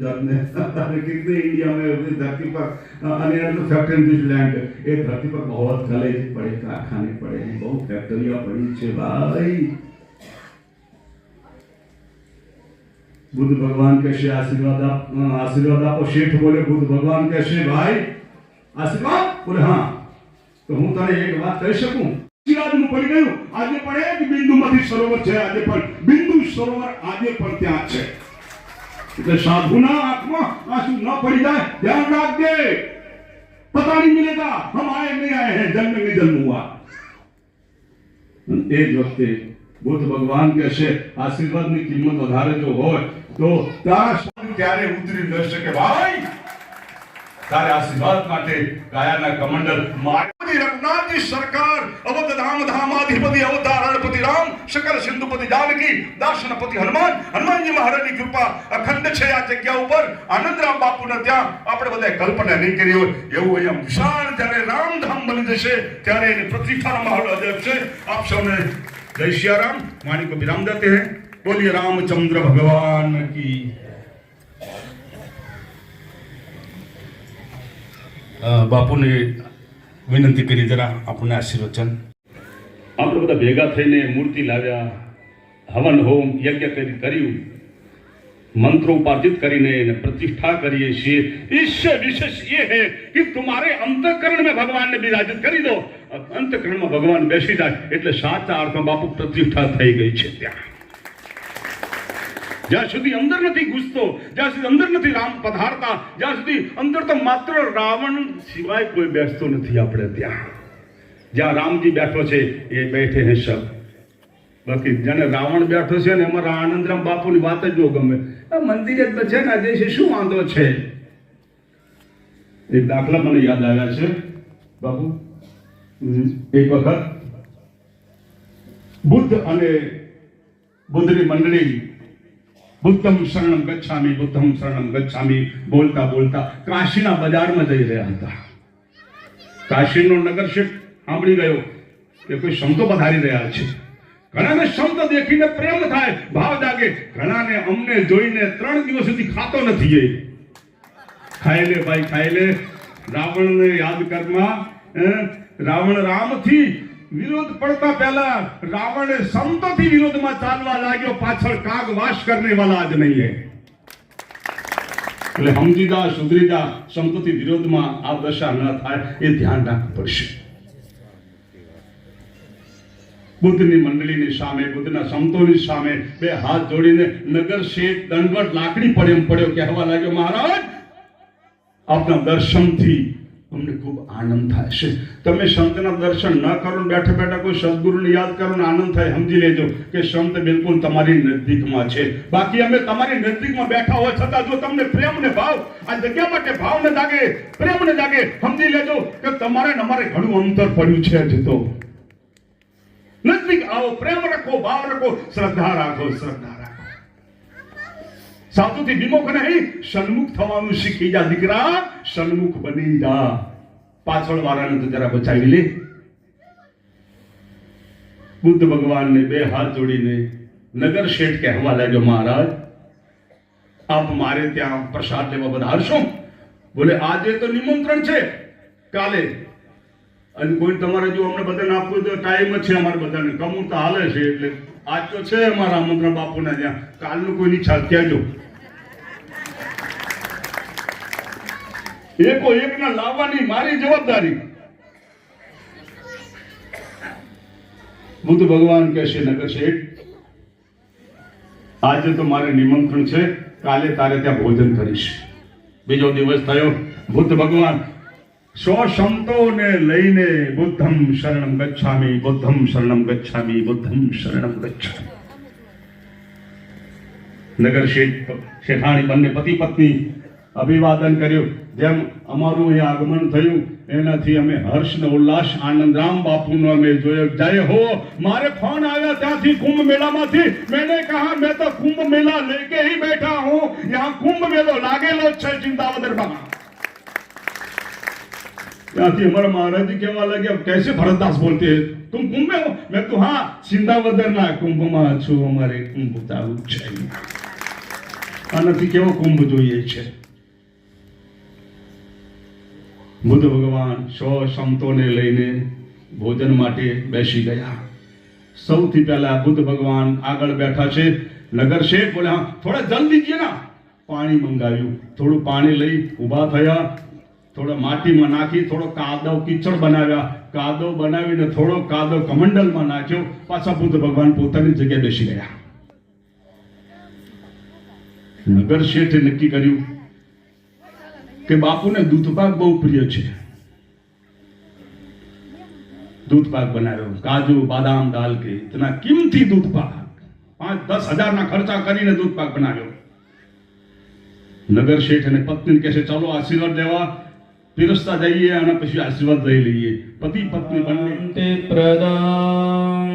कितने इंडिया में अपनी धरती पर फैक्ट्री दिस लैंड ये धरती पर बहुत कॉलेज पड़े, कारखाने पड़े हैं, बहुत फैक्ट्रियां पड़ी है भाई। बुद्ध भगवान कैसे आशीर्वाद आपको शेठ बोले, बुद्ध भगवान कैसे भाई आशीर्वाद बोले हाँ। तो हूँ तने एक बात कही सकूं, આજીનું પડી ગયું આજે પણ એક બિંદુમાંથી સરોવર છે, આજે પણ બિંદુ સરોવર આજે પણ ત્યાં છે। એટલે સાધુના આંખમાં આંસુ ન પડી જાય, ध्यान રાખજે। पता नहीं मिलेगा हम आए नहीं आए हैं, जन्म में जन्म हुआ। एक वक्त बुद्ध भगवान कहશે આશીર્વાદની કિંમત વધારે જો હોય તો ત્યારે ઉતરી ન શકે ભાઈ। તારે આશીર્વાદ માટે કાયાના કમંડલ મારી રઘુનાથજી સરકાર અવધ ધામ ધામાધિપતિ અવતારણપતિ રામ શકલ સિંધુપતિ જાનકી દાસનપતિ હનુમાન હનુમાનજી મહારાજની કૃપા અખંડ છે આ જગ્યા ઉપર। આનંદરામ બાપુને ત્યાં આપણે બધા કલ્પના નહીં કરી હોય એવું અહીંયા વિશાળ જ્યારે રામધામ બની જશે ત્યારે એની પ્રતિષ્ઠાનો માહોલ અજબ છે। આપ સૌને જય સિયારામ। વાણી को विराम देते हैं। बोलिए रामचंद्र भगवान की। બાપુને વિનંતી કરી જરા આપણને આશીર્વચન। આપણે બધા ભેગા થઈને મૂર્તિ લાવ્યા, હવન હોમ યજ્ઞ કર્યું, મંત્રો ઉપાર્જિત કરીને प्रतिष्ठा કરીએ છીએ। इससे विशेष ये है कि तुम्हारे अंतःकरण में भगवान ने विराजित કરી दो। अंतःकरण में भगवान બેસી જાય એટલે સાચા અર્થમાં બાપુ प्रतिष्ठा થઈ ગઈ છે ત્યાં। જ્યાં સુધી અંદર નથી ઘૂસતો, જ્યાં સુધી અંદર નથી રામ પધારતા, જ્યાં સુધી અંદર તો માત્ર રાવણ સિવાય કોઈ બેસતો નથી આપણે ત્યાં। જ્યાં રામજી બેઠો છે એ બેઠે હે સબ, બાકી જેને રાવણ બેઠો છે ને એમાં આનંદરામ બાપુની વાત જ જો ગમે। મંદિરે જ છે ને આજે શું વાંધો છે। એક દાખલા મને યાદ આવ્યા છે બાપુ। એક વખત બુદ્ધ અને બુદ્ધની મંડળી बुद्धम शरणम गच्छामी बुद्धम शरणम गच्छामी बोलता बोलता काशीना बजार में जई रह्या हता। काशीनो नगर शेठ सांभળી ગયો કે કોઈ સંતો પધારી રહ્યા છે। ઘણાને સંત દેખીને પ્રેમ થાય, ભાવ જાગે। ઘણાને અમને જોઈને 3 દિવસ સુધી ખાતો નથી એ। ખાઈ લે ભાઈ ખાઈ લે। રાવણને યાદ કરમાં રાવણ રામથી વિરોધ પડતા પહેલા રાવણ સંતોથી વિરોધમાં ચાલવા લાગ્યો, પાછળ કાગ વાસ કરને વાલા જ નહીં હે। એટલે સમજી જા સુધરી જા, સંતોથી વિરોધમાં આ દશા ન થાય એ ધ્યાન રાખવું પડશે। બુદ્ધની મંડળીની સામે, બુદ્ધના સંતોની સામે બે હાથ જોડીને નગર શેઠ દંડવટ લાકડી પડે એમ પડ્યો, કહેવા લાગ્યો મહારાજ આપના દર્શનથી અમને ખૂબ આનંદ થાય છે। તમે સંતના દર્શન ન કરો, બેઠા બેઠા કોઈ સદગુરુને યાદ કરો ને આનંદ થાય, સમજી લેજો કે સંત બિલકુલ તમારી નજદીકમાં છે। બાકી અમે તમારી નજદીકમાં બેઠા હોય છતાં જો તમને પ્રેમ ને ભાવ આ જગ્યા માટે ભાવ ને જાગે, પ્રેમ ને જાગે, સમજી લેજો કે તમારે ને અમારે ઘણું અંતર પડ્યું છે। હજી તો નજદીક આવો, પ્રેમ રાખો, ભાવ રાખો, શ્રદ્ધા રાખો, શ્રદ્ધા રાખો। સાધુથી વિમુખ નહીં, સન્મુખ થવાનું શીખી જા દીકરા, સન્મુખ બની જા। પાછળ વાળાને તો જરા બચાવી લે। બુદ્ધ ભગવાનને બે હાથ જોડીને નગર શેઠ કહેવા લાગ્યો મહારાજ આપ મારે ત્યાં પ્રસાદ લેવા પધારશો? બોલે આજે તો નિમંત્રણ છે, કાલે અને કોઈ તમારે જો અમને બધાને આપવું તો ટાઈમ જ છે અમારે બધાને, કમું તો હાલે છે એટલે આજ તો છે અમારા આમંત્રણ બાપુના ત્યાં, કાલનું કોઈની ઈચ્છા કહેજો। એકો એકના લાવવાની મારી જવાબદારી। बुद्ध भगवान कहશે નગર શેઠ આજે તો મારે નિમંત્રણ છે, કાલે તારે ત્યાં ભોજન કરીશ। બીજો દિવસ થયો, બુદ્ધ ભગવાન 100 સંતોને લઈને બુદ્ધમ શરણમ ગચ્છામી બુદ્ધમ શરણમ ગચ્છામી બુદ્ધમ શરણમ ગચ્છામી। નગર શેઠાણી બંને પતિ પત્ની અભિવાદન કર્યું। જેમ અમારું એ આગમન થયું એનાથી અમે હર્ષ ને ઉલ્લાસ આનંદરામ બાપુનો અમે જોયો। જય हो। मारे फोन आया ત્યાંથી कुंभ मेला माथी। मैंने कहा मैं तो कुंभ मेला लेके ही बैठा हूँ, यहाँ कुंभ मेलो लागेलो છે ચિંતાવદરમાં। ત્યાંથી हमारा महाराज जी कहवा लगे कैसे भरतदास बोलते हैं तुम कुंभ में हो? मैं तो हाँ सिंधावदर ना कुंभ में छू, हमारे कुंभ चालू છે। આનાથી કેવો કુંભ જોઈએ છે? બુદ્ધ ભગવાન 100 સંતોને લઈને ભોજન માટે બેસી ગયા. સૌથી પહેલા બુદ્ધ ભગવાન આગળ બેઠા છે. નગર શેઠ બોલે, હા થોડા જલ દીજીએ ના. પાણી મંગાવ્યું. થોડું પાણી લઈ ઊભા થયા. થોડો માટીમાં નાખી થોડો કાદવ કીચડ બનાવ્યા. કાદવ બનાવીને થોડો કાદવ કમંડલમાં નાખ્યો. પાછા બુદ્ધ ભગવાન પોતાની જગ્યાએ બેસી ગયા. નગર શેઠે નક્કી કર્યું કે બાપુને દૂધપાક બહુ પ્રિય છે. દૂધપાક બનાવ્યો. કાજુ બાદામ ડાલ કે ઇતના કિંમતી દૂધપાક 5-10 હજારના ખર્ચા કરીને દૂધપાક બનાવ્યો. નગર શેઠ અને પત્ની કહે છે, ચાલો આશીર્વાદ લેવા પીરસતા જઈએ અને પછી આશીર્વાદ લઈ લઈએ. પતિ પત્ની બંને પ્રદાન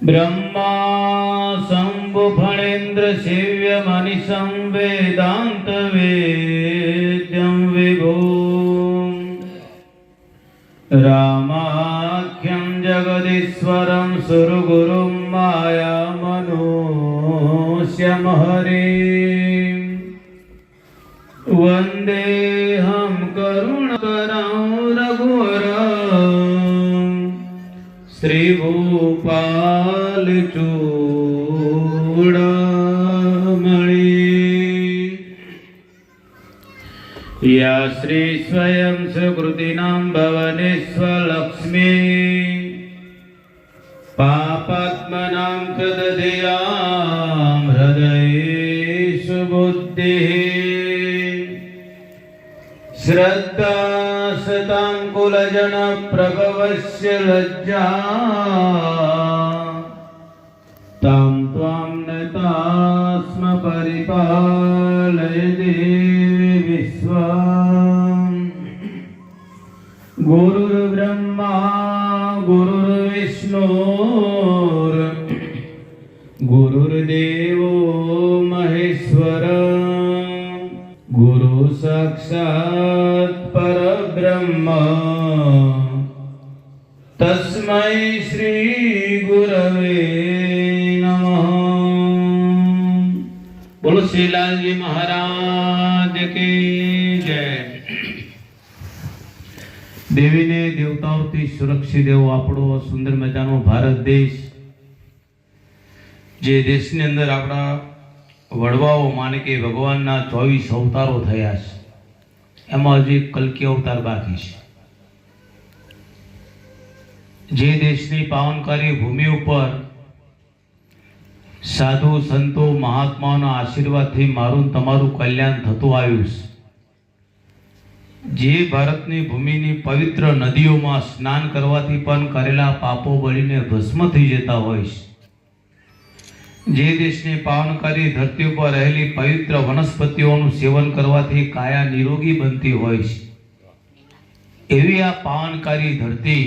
બ્રહ્મા શંભુ ફણેન્દ્ર સેવ્ય મનિષં વેદાંત વેદ્યં વિભો રામાખ્યં જગદીશ્વરં સુરગુરું માયા મનુષ્યમ હરિ વંદેહમ કરુણકરં રઘુવરં શ્રીભૂપાલ ચૂડામણી યા શ્રી સ્વયં સુકૃતિનાં ભવનેશ્વરલક્ષ્મી પાપાત્મનાં પ્રદધયાં હૃદયેષુ બુદ્ધિः શ્રદ્ધા સતાં કુલજન પ્રભવસ્ય લજ્જા તાં ત્વાં નતાસ્મ પરિપાલય દેવી વિશ્વં ગુરુર્બ્રહ્મા ગુરુર્વિષ્ણુર ગુરુર્દેવો મહેશ્વર ગુરુ સાક્ષાત પરબ્રહ્મ તસ્મૈ શ્રી ગુરવે નમઃ. બોલો શ્રી લાલજી મહારાજ કી જય. દેવીને દેવતાઓથી સુરક્ષિત એવો આપણો સુંદર મજાનો ભારત દેશ, જે દેશની અંદર આપણા વડવાઓ માને કે ભગવાનના 24 અવતારો થયા છે, એમાં હજી કલ્કી અવતાર બાકી છે. જે દેશની પાવનકારી ભૂમિ ઉપર સાધુ સંતો મહાત્માઓના આશીર્વાદથી મારું તમારું કલ્યાણ થતું આવ્યું છે, જે ભારતની ભૂમિની પવિત્ર નદીઓમાં સ્નાન કરવાથી પણ કરેલા પાપો બળીને ભસ્મ થઈ જતા હોય છે, જે દેશની પાવનકારી ધરતી ઉપર રહેલી પવિત્ર વનસ્પતિઓનું સેવન કરવાથી કાયા નિરોગી બનતી હોય છે, એવી આ પાવનકારી ધરતી,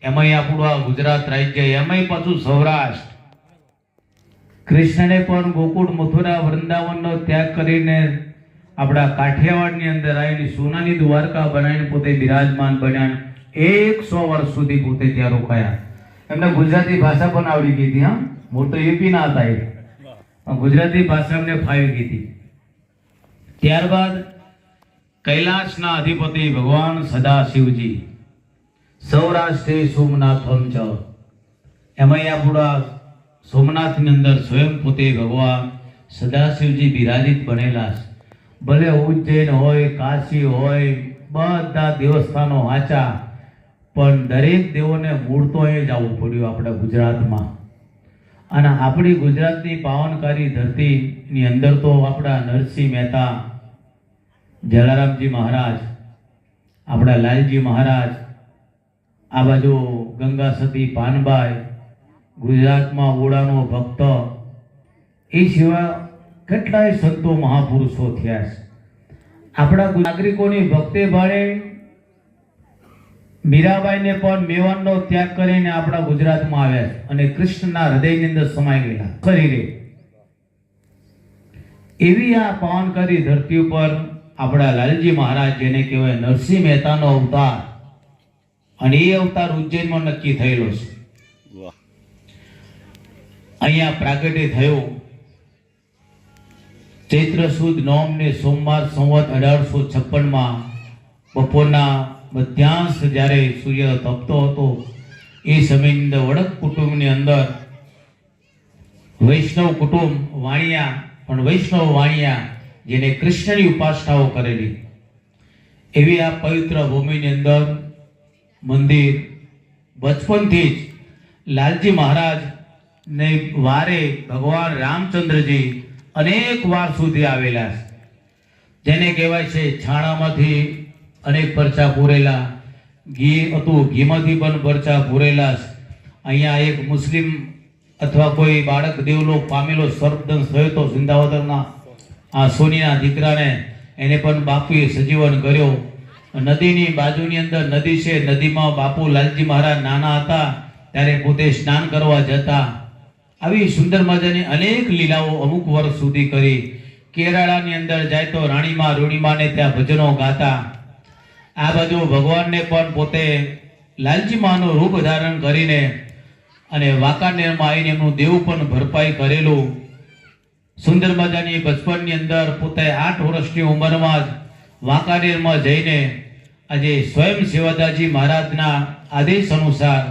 એમાંય આપણું આ ગુજરાત રાજ્ય, એમાંય પાછું સૌરાષ્ટ્ર. કૃષ્ણને પણ ગોકુળ મથુરા વૃંદાવનનો ત્યાગ કરીને આપણા કાઠિયાવાડની અંદર આવીને સોનાની દ્વારકા બનાવીને પોતે બિરાજમાન બન્યા. 100 વર્ષ સુધી પોતે ત્યાં રોકાયા. એમને ગુજરાતી ભાષા પણ આવડી ગઈ હતી. હા, મૂળ તો યુપી ના હતા, એ ગુજરાતી ભાષા એમને ફાવી ગઈ હતી. ત્યારબાદ કૈલાસના અધિપતિ ભગવાન સદાશિવજી, સૌરાષ્ટ્રે સોમનાથમ ચ, એમાંય આપણા સોમનાથની અંદર સ્વયં પોતે ભગવાન સદાશિવજી બિરાજિત બનેલા છે. ભલે ઉજ્જૈન હોય, કાશી હોય, બધા દેવસ્થાનો વાંચા, પણ દરેક દેવોને મૂળ તો અહીં જ આવવું પડ્યું આપણા ગુજરાતમાં. અને આપણી ગુજરાતની પાવનકારી ધરતીની અંદર તો આપણા નરસિંહ મહેતા, જલારામજી મહારાજ, આપણા લાલજી મહારાજ, આ બાજુ ગંગા સતી પાનબાઈ, ગુજરાતમાં ઓળાનો ભક્ત, એ સિવાય કેટલાય સંતો મહાપુરુષો થયા છે. આપણા નાગરિકોની ભક્તિ ભાળે મીરાબાઈને પણ મેવાડનો ત્યાગ કરીને આપણા ગુજરાતમાં આવ્યા છે અને કૃષ્ણના હૃદયની અંદર સમાઈ ગયેલા શરીરે. એવી આ પાવનકારી ધરતી ઉપર આપણા લાલજી મહારાજ, જેને કહેવાય નરસિંહ મહેતાનો અવતાર, અને એ અવતાર ઉજ્જૈનમાં નક્કી થયેલો છે. અહીંયા પ્રાગટ્ય થયો ચૈત્ર સુદ નોમને સોમવાર સંવત 1856માં બપોરના મધ્યાંશ જ્યારે સૂર્ય તપતો હતો એ સમયની અંદર વડક કુટુંબની અંદર વૈષ્ણવ કુટુંબ વાણિયા, પણ વૈષ્ણવ વાણિયા જેને કૃષ્ણની ઉપાસનાઓ કરેલી એવી આ પવિત્ર ભૂમિની અંદર મંદિર બચપનથી જ લાલજી મહારાજ ને વારે ભગવાન રામચંદ્રજી અનેક વાર સુધી આવેલા છે, જેને કહેવાય છે છાણામાંથી અનેક પરચા પૂરેલા, ઘી હતું ઘીમાંથી પણ પરચા પૂરેલા છે. અહીંયા એક મુસ્લિમ અથવા કોઈ બાળક દેવલોક પામેલો સર્પદંશ થયો તો સિંધાવદરના આ સોનીના દીકરાને, એને પણ બાપુએ સજીવન કર્યો. નદીની બાજુની અંદર નદી છે, નદીમાં બાપુ લાલજી મહારાજ નાના હતા ત્યારે પોતે સ્નાન કરવા જતા. આવી સુંદર મજાની અનેક લીલાઓ અમુક વર્ષ સુધી કરી. કેરાળાની અંદર જાય તો રાણીમાં રૂણીમાને ત્યાં ભજનો ગાતા. આ બાજુ ભગવાનને પણ પોતે લાલજી માનું રૂપ ધારણ કરીને અને વાંકાનેરમાં આવીને એમનું દેવ પણ ભરપાઈ કરેલું. સુંદર મજાની બચપનની અંદર પોતે 8 વર્ષની ઉંમરમાં જ વાંકાનેરમાં જઈને આજે સ્વયં સેવાદાજી મહારાજના આદેશ અનુસાર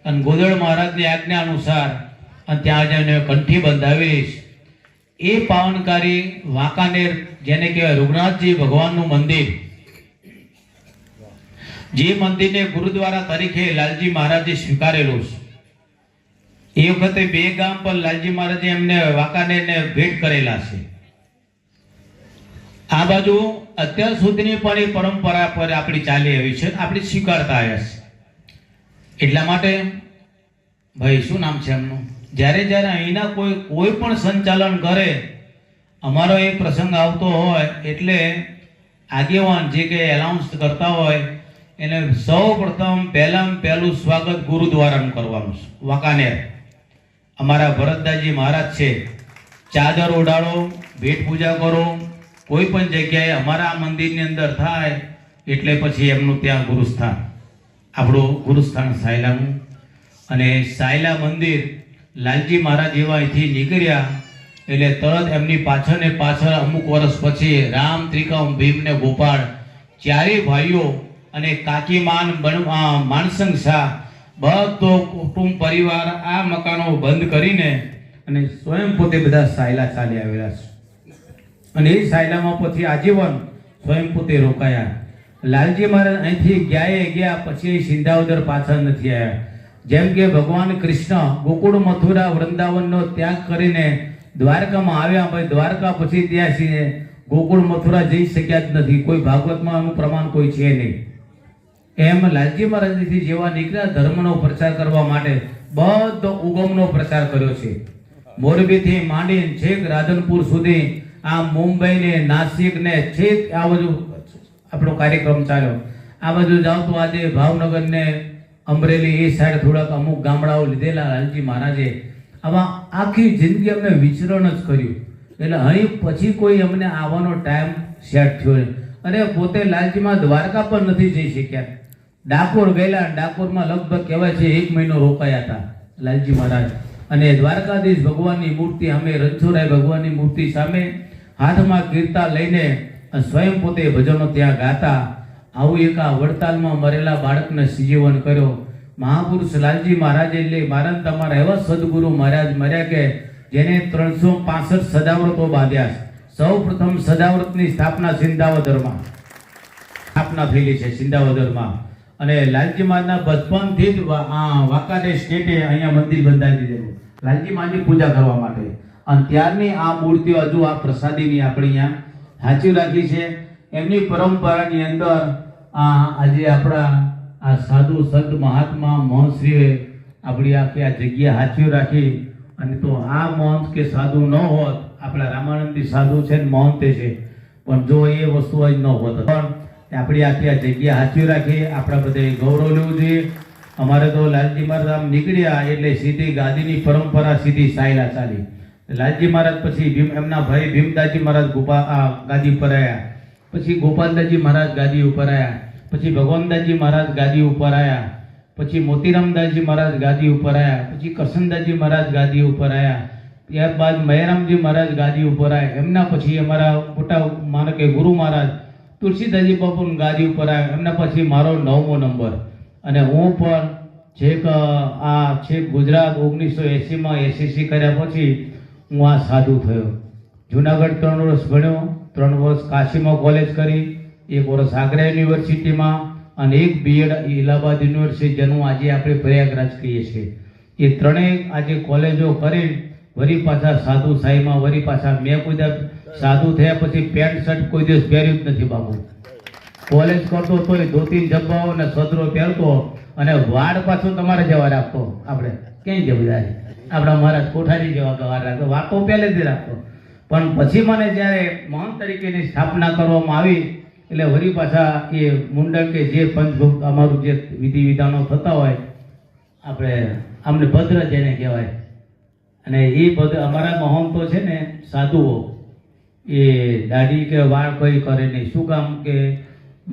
અને ગોદડ મહારાજની આજ્ઞા અનુસાર અને ત્યાં જઈને કંઠી બંધાવી. એ પાવનકારી વાંકાનેર જેને કહેવાય રઘુનાથજી ભગવાનનું મંદિર, જે મંદિરને ગુરુદ્વારા તરીકે લાલજી મહારાજે સ્વીકારેલું છે. એ વખતે 2 ગામ પર લાલજી મહારાજે એમને વાંકાનેરને ભેટ કરેલા છે. આ બાજુ અત્યાર સુધીની પણ એ પરંપરા પર આપણી ચાલી આવી છે, આપણે સ્વીકારતા આવ્યા છે. એટલા માટે ભાઈ શું નામ છે એમનું, જ્યારે જ્યારે અહીંના કોઈ પણ સંચાલન કરે, અમારો એ પ્રસંગ આવતો હોય એટલે આગેવાન જે કે એનાઉન્સ કરતા હોય એને સૌ પ્રથમ પહેલું સ્વાગત ગુરુદ્વારાનું કરવાનું છે. વાંકાનેર અમારા ભરતદાસજી મહારાજ છે, ચાદર ઓઢાડો, ભેટ પૂજા કરો. કોઈ પણ જગ્યાએ અમારા મંદિરની અંદર થાય એટલે પછી એમનું ત્યાં ગુરુસ્થાન, આપણું ગુરુસ્થાન સાયલાનું. અને સાયલા મંદિર લાલજી મહારાજ એવા અહીંથી નીકળ્યા એટલે તરત એમની પાછળ ને પાછળ અમુક વર્ષ પછી રામ, ત્રિકમ, ભીમ ને ગોપાળ ચારેય ભાઈઓ અને કાકીમાન માનસંગ શાહ બધો કુટુંબ પરિવાર આ મકાનો બંધ કરીને અને સ્વયં પોતે બધા સાયલા ચાલી આવેલા છે. અને એ સાયલામાં પછી આજીવન સ્વયં પોતે રોકાયા. લાલજી મહારાજ અહીંથી ગયા પછી સિંધાવદર પાછળ નથી આવ્યા. જેમ કે ભગવાન કૃષ્ણ ગોકુળ, મથુરા, વૃંદાવનનો ત્યાગ કરીને દ્વારકામાં આવ્યા, ભાઈ દ્વારકા પછી ત્યાં ગોકુળ, મથુરા જઈ શક્યા જ નથી. કોઈ ભાગવતમાં આનું પ્રમાણ કોઈ છે નહીં. એમ લાલજી મહારાજથી જેવા નીકળ્યા ધર્મનો પ્રચાર કરવા માટે બધો ઉગમનો પ્રચાર કર્યો છે. મોરબીથી માંડીને છેક રાધનપુર સુધી, આ મુંબઈ ને નાસિક ને છેક આ બધું આપણો કાર્યક્રમ ચાલ્યો. આ બધું જાવ તો આજે ભાવનગર ને અમરેલી એ સાઈડ થોડાક અમુક ગામડાઓ લીધેલા લાલજી મહારાજે. આવા આખી જિંદગી અમને વિચરણ જ કર્યું. એટલે અહીં પછી કોઈ અમને આવવાનો ટાઈમ સેટ થયો નહીં. અને પોતે લાલજીમાં દ્વારકા પર નથી જઈ શક્યા. ડાકોર ગયેલા, ડાકોરમાં લગભગ કહેવાય છે 1 મહિનો રોકાયા હતા લાલજી મહારાજ. અને દ્વારકાધીશ ભગવાનની મૂર્તિ સામે, રણછોડરાય ભગવાનની મૂર્તિ સામે હાથમાં કીર્તા લઈને સ્વયં પોતે ભજનો ત્યાં ગાતા. આવું એક આ વડતાલમાં મરેલા બાળકને સજીવન કર્યો. મહાપુરુષ લાલજી મહારાજ એટલે મારા તમારા એવા સદગુરુ મહારાજ મર્યા કે જેને 365 સદાવ્રતો બાંધ્યા. સૌ પ્રથમ સદાવ્રતની સ્થાપના સિંધાવદરમાં થયેલી છે, સિંધાવદરમાં. અને લાલજી મહારાજના બચપનથી જ વાંકાનેર સ્ટેટે અહીંયા મંદિર બંધાવી દીધેલું લાલજી મહારાજની પૂજા કરવા માટે. અને ત્યારની આ મૂર્તિઓ હજુ આ પ્રસાદીની આપણે અહીંયા સાચવી રાખી છે. એમની પરંપરાની અંદર આજે આપણા આ સાધુ સંત મહાત્મા મહંતશ્રીએ આપણી આખી આ જગ્યા સાચવી રાખી. અને તો આ મહંત કે સાધુ ન હોત, આપણા રામાનંદી સાધુ છે ને મહંતે છે, પણ જો એ વસ્તુ જ ન હોત પણ આપણી આખી આ જગ્યા સાચવી રાખી. આપણા બધે ગૌરવ લેવું જોઈએ. અમારે તો લાલજી મહારાજ આમ નીકળ્યા એટલે સીધી ગાદીની પરંપરા સીધી સાયલા ચાલી. લાલજી મહારાજ પછી એમના ભાઈ ભીમદાસજી મહારાજ ગાદી ઉપર આવ્યા, પછી ગોપાલદાસજી મહારાજ ગાદી ઉપર આવ્યા, પછી ભગવાનદાસજી મહારાજ ગાદી ઉપર આવ્યા, પછી મોતીરામદાસજી મહારાજ ગાદી ઉપર આવ્યા, પછી કરશનદાસજી મહારાજ ગાદી ઉપર આવ્યા, ત્યારબાદ મહેરામજી મહારાજ ગાદી ઉપર આવ્યા. એમના પછી અમારા મોટા માનો કે ગુરુ મહારાજ તુલસીદાસજી બાપુ ગાદી ઉપર આવ્યા. એમના પછી મારો 9મો નંબર. અને હું પણ છેક ગુજરાત 1980માં એસએસસી કર્યા પછી હું આ સાધુ થયો. જુનાગઢ 3 વર્ષ ભણ્યો, 3 વર્ષ કાશીમાં કોલેજ કરી, 1 વર્ષ આગ્રા યુનિવર્સિટીમાં અને 1 બીએડ ઇલાહાબાદ યુનિવર્સિટી, જેનું આજે આપણે પ્રયાગરાજ કહીએ છીએ. એ ત્રણેય આજે કોલેજો કરી વળી પાછા સાધુ સાહીમાં વળી પાછા મેં કોઈ સાધુ થયા પછી પેન્ટ શર્ટ કોઈ દિવસ પહેર્યું જ નથી બાપુ. કોલેજ કરતો તોય ધોતી જબ્બાઓ અને સદરો પહેરતો અને વાળ પાછું તમારે જેવા રાખતો. આપણે ક્યાંય જવું જાય આપણા મહારાજ કોઠારી જેવા વાર રાખતો, વાતો પહેલેથી રાખતો. પણ પછી મને જ્યારે મહંત તરીકેની સ્થાપના કરવામાં આવી એટલે વળી પાછા એ મુંડન કે જે પંચભૂત અમારું જે વિધિ વિધાનો થતા હોય આપણે અમને ભદ્ર જેને કહેવાય, અને એ બધું અમારા મહંતો છે ને સાધુઓ એ દાઢી કે વાળ કોઈ કરે નહીં. શું કામ કે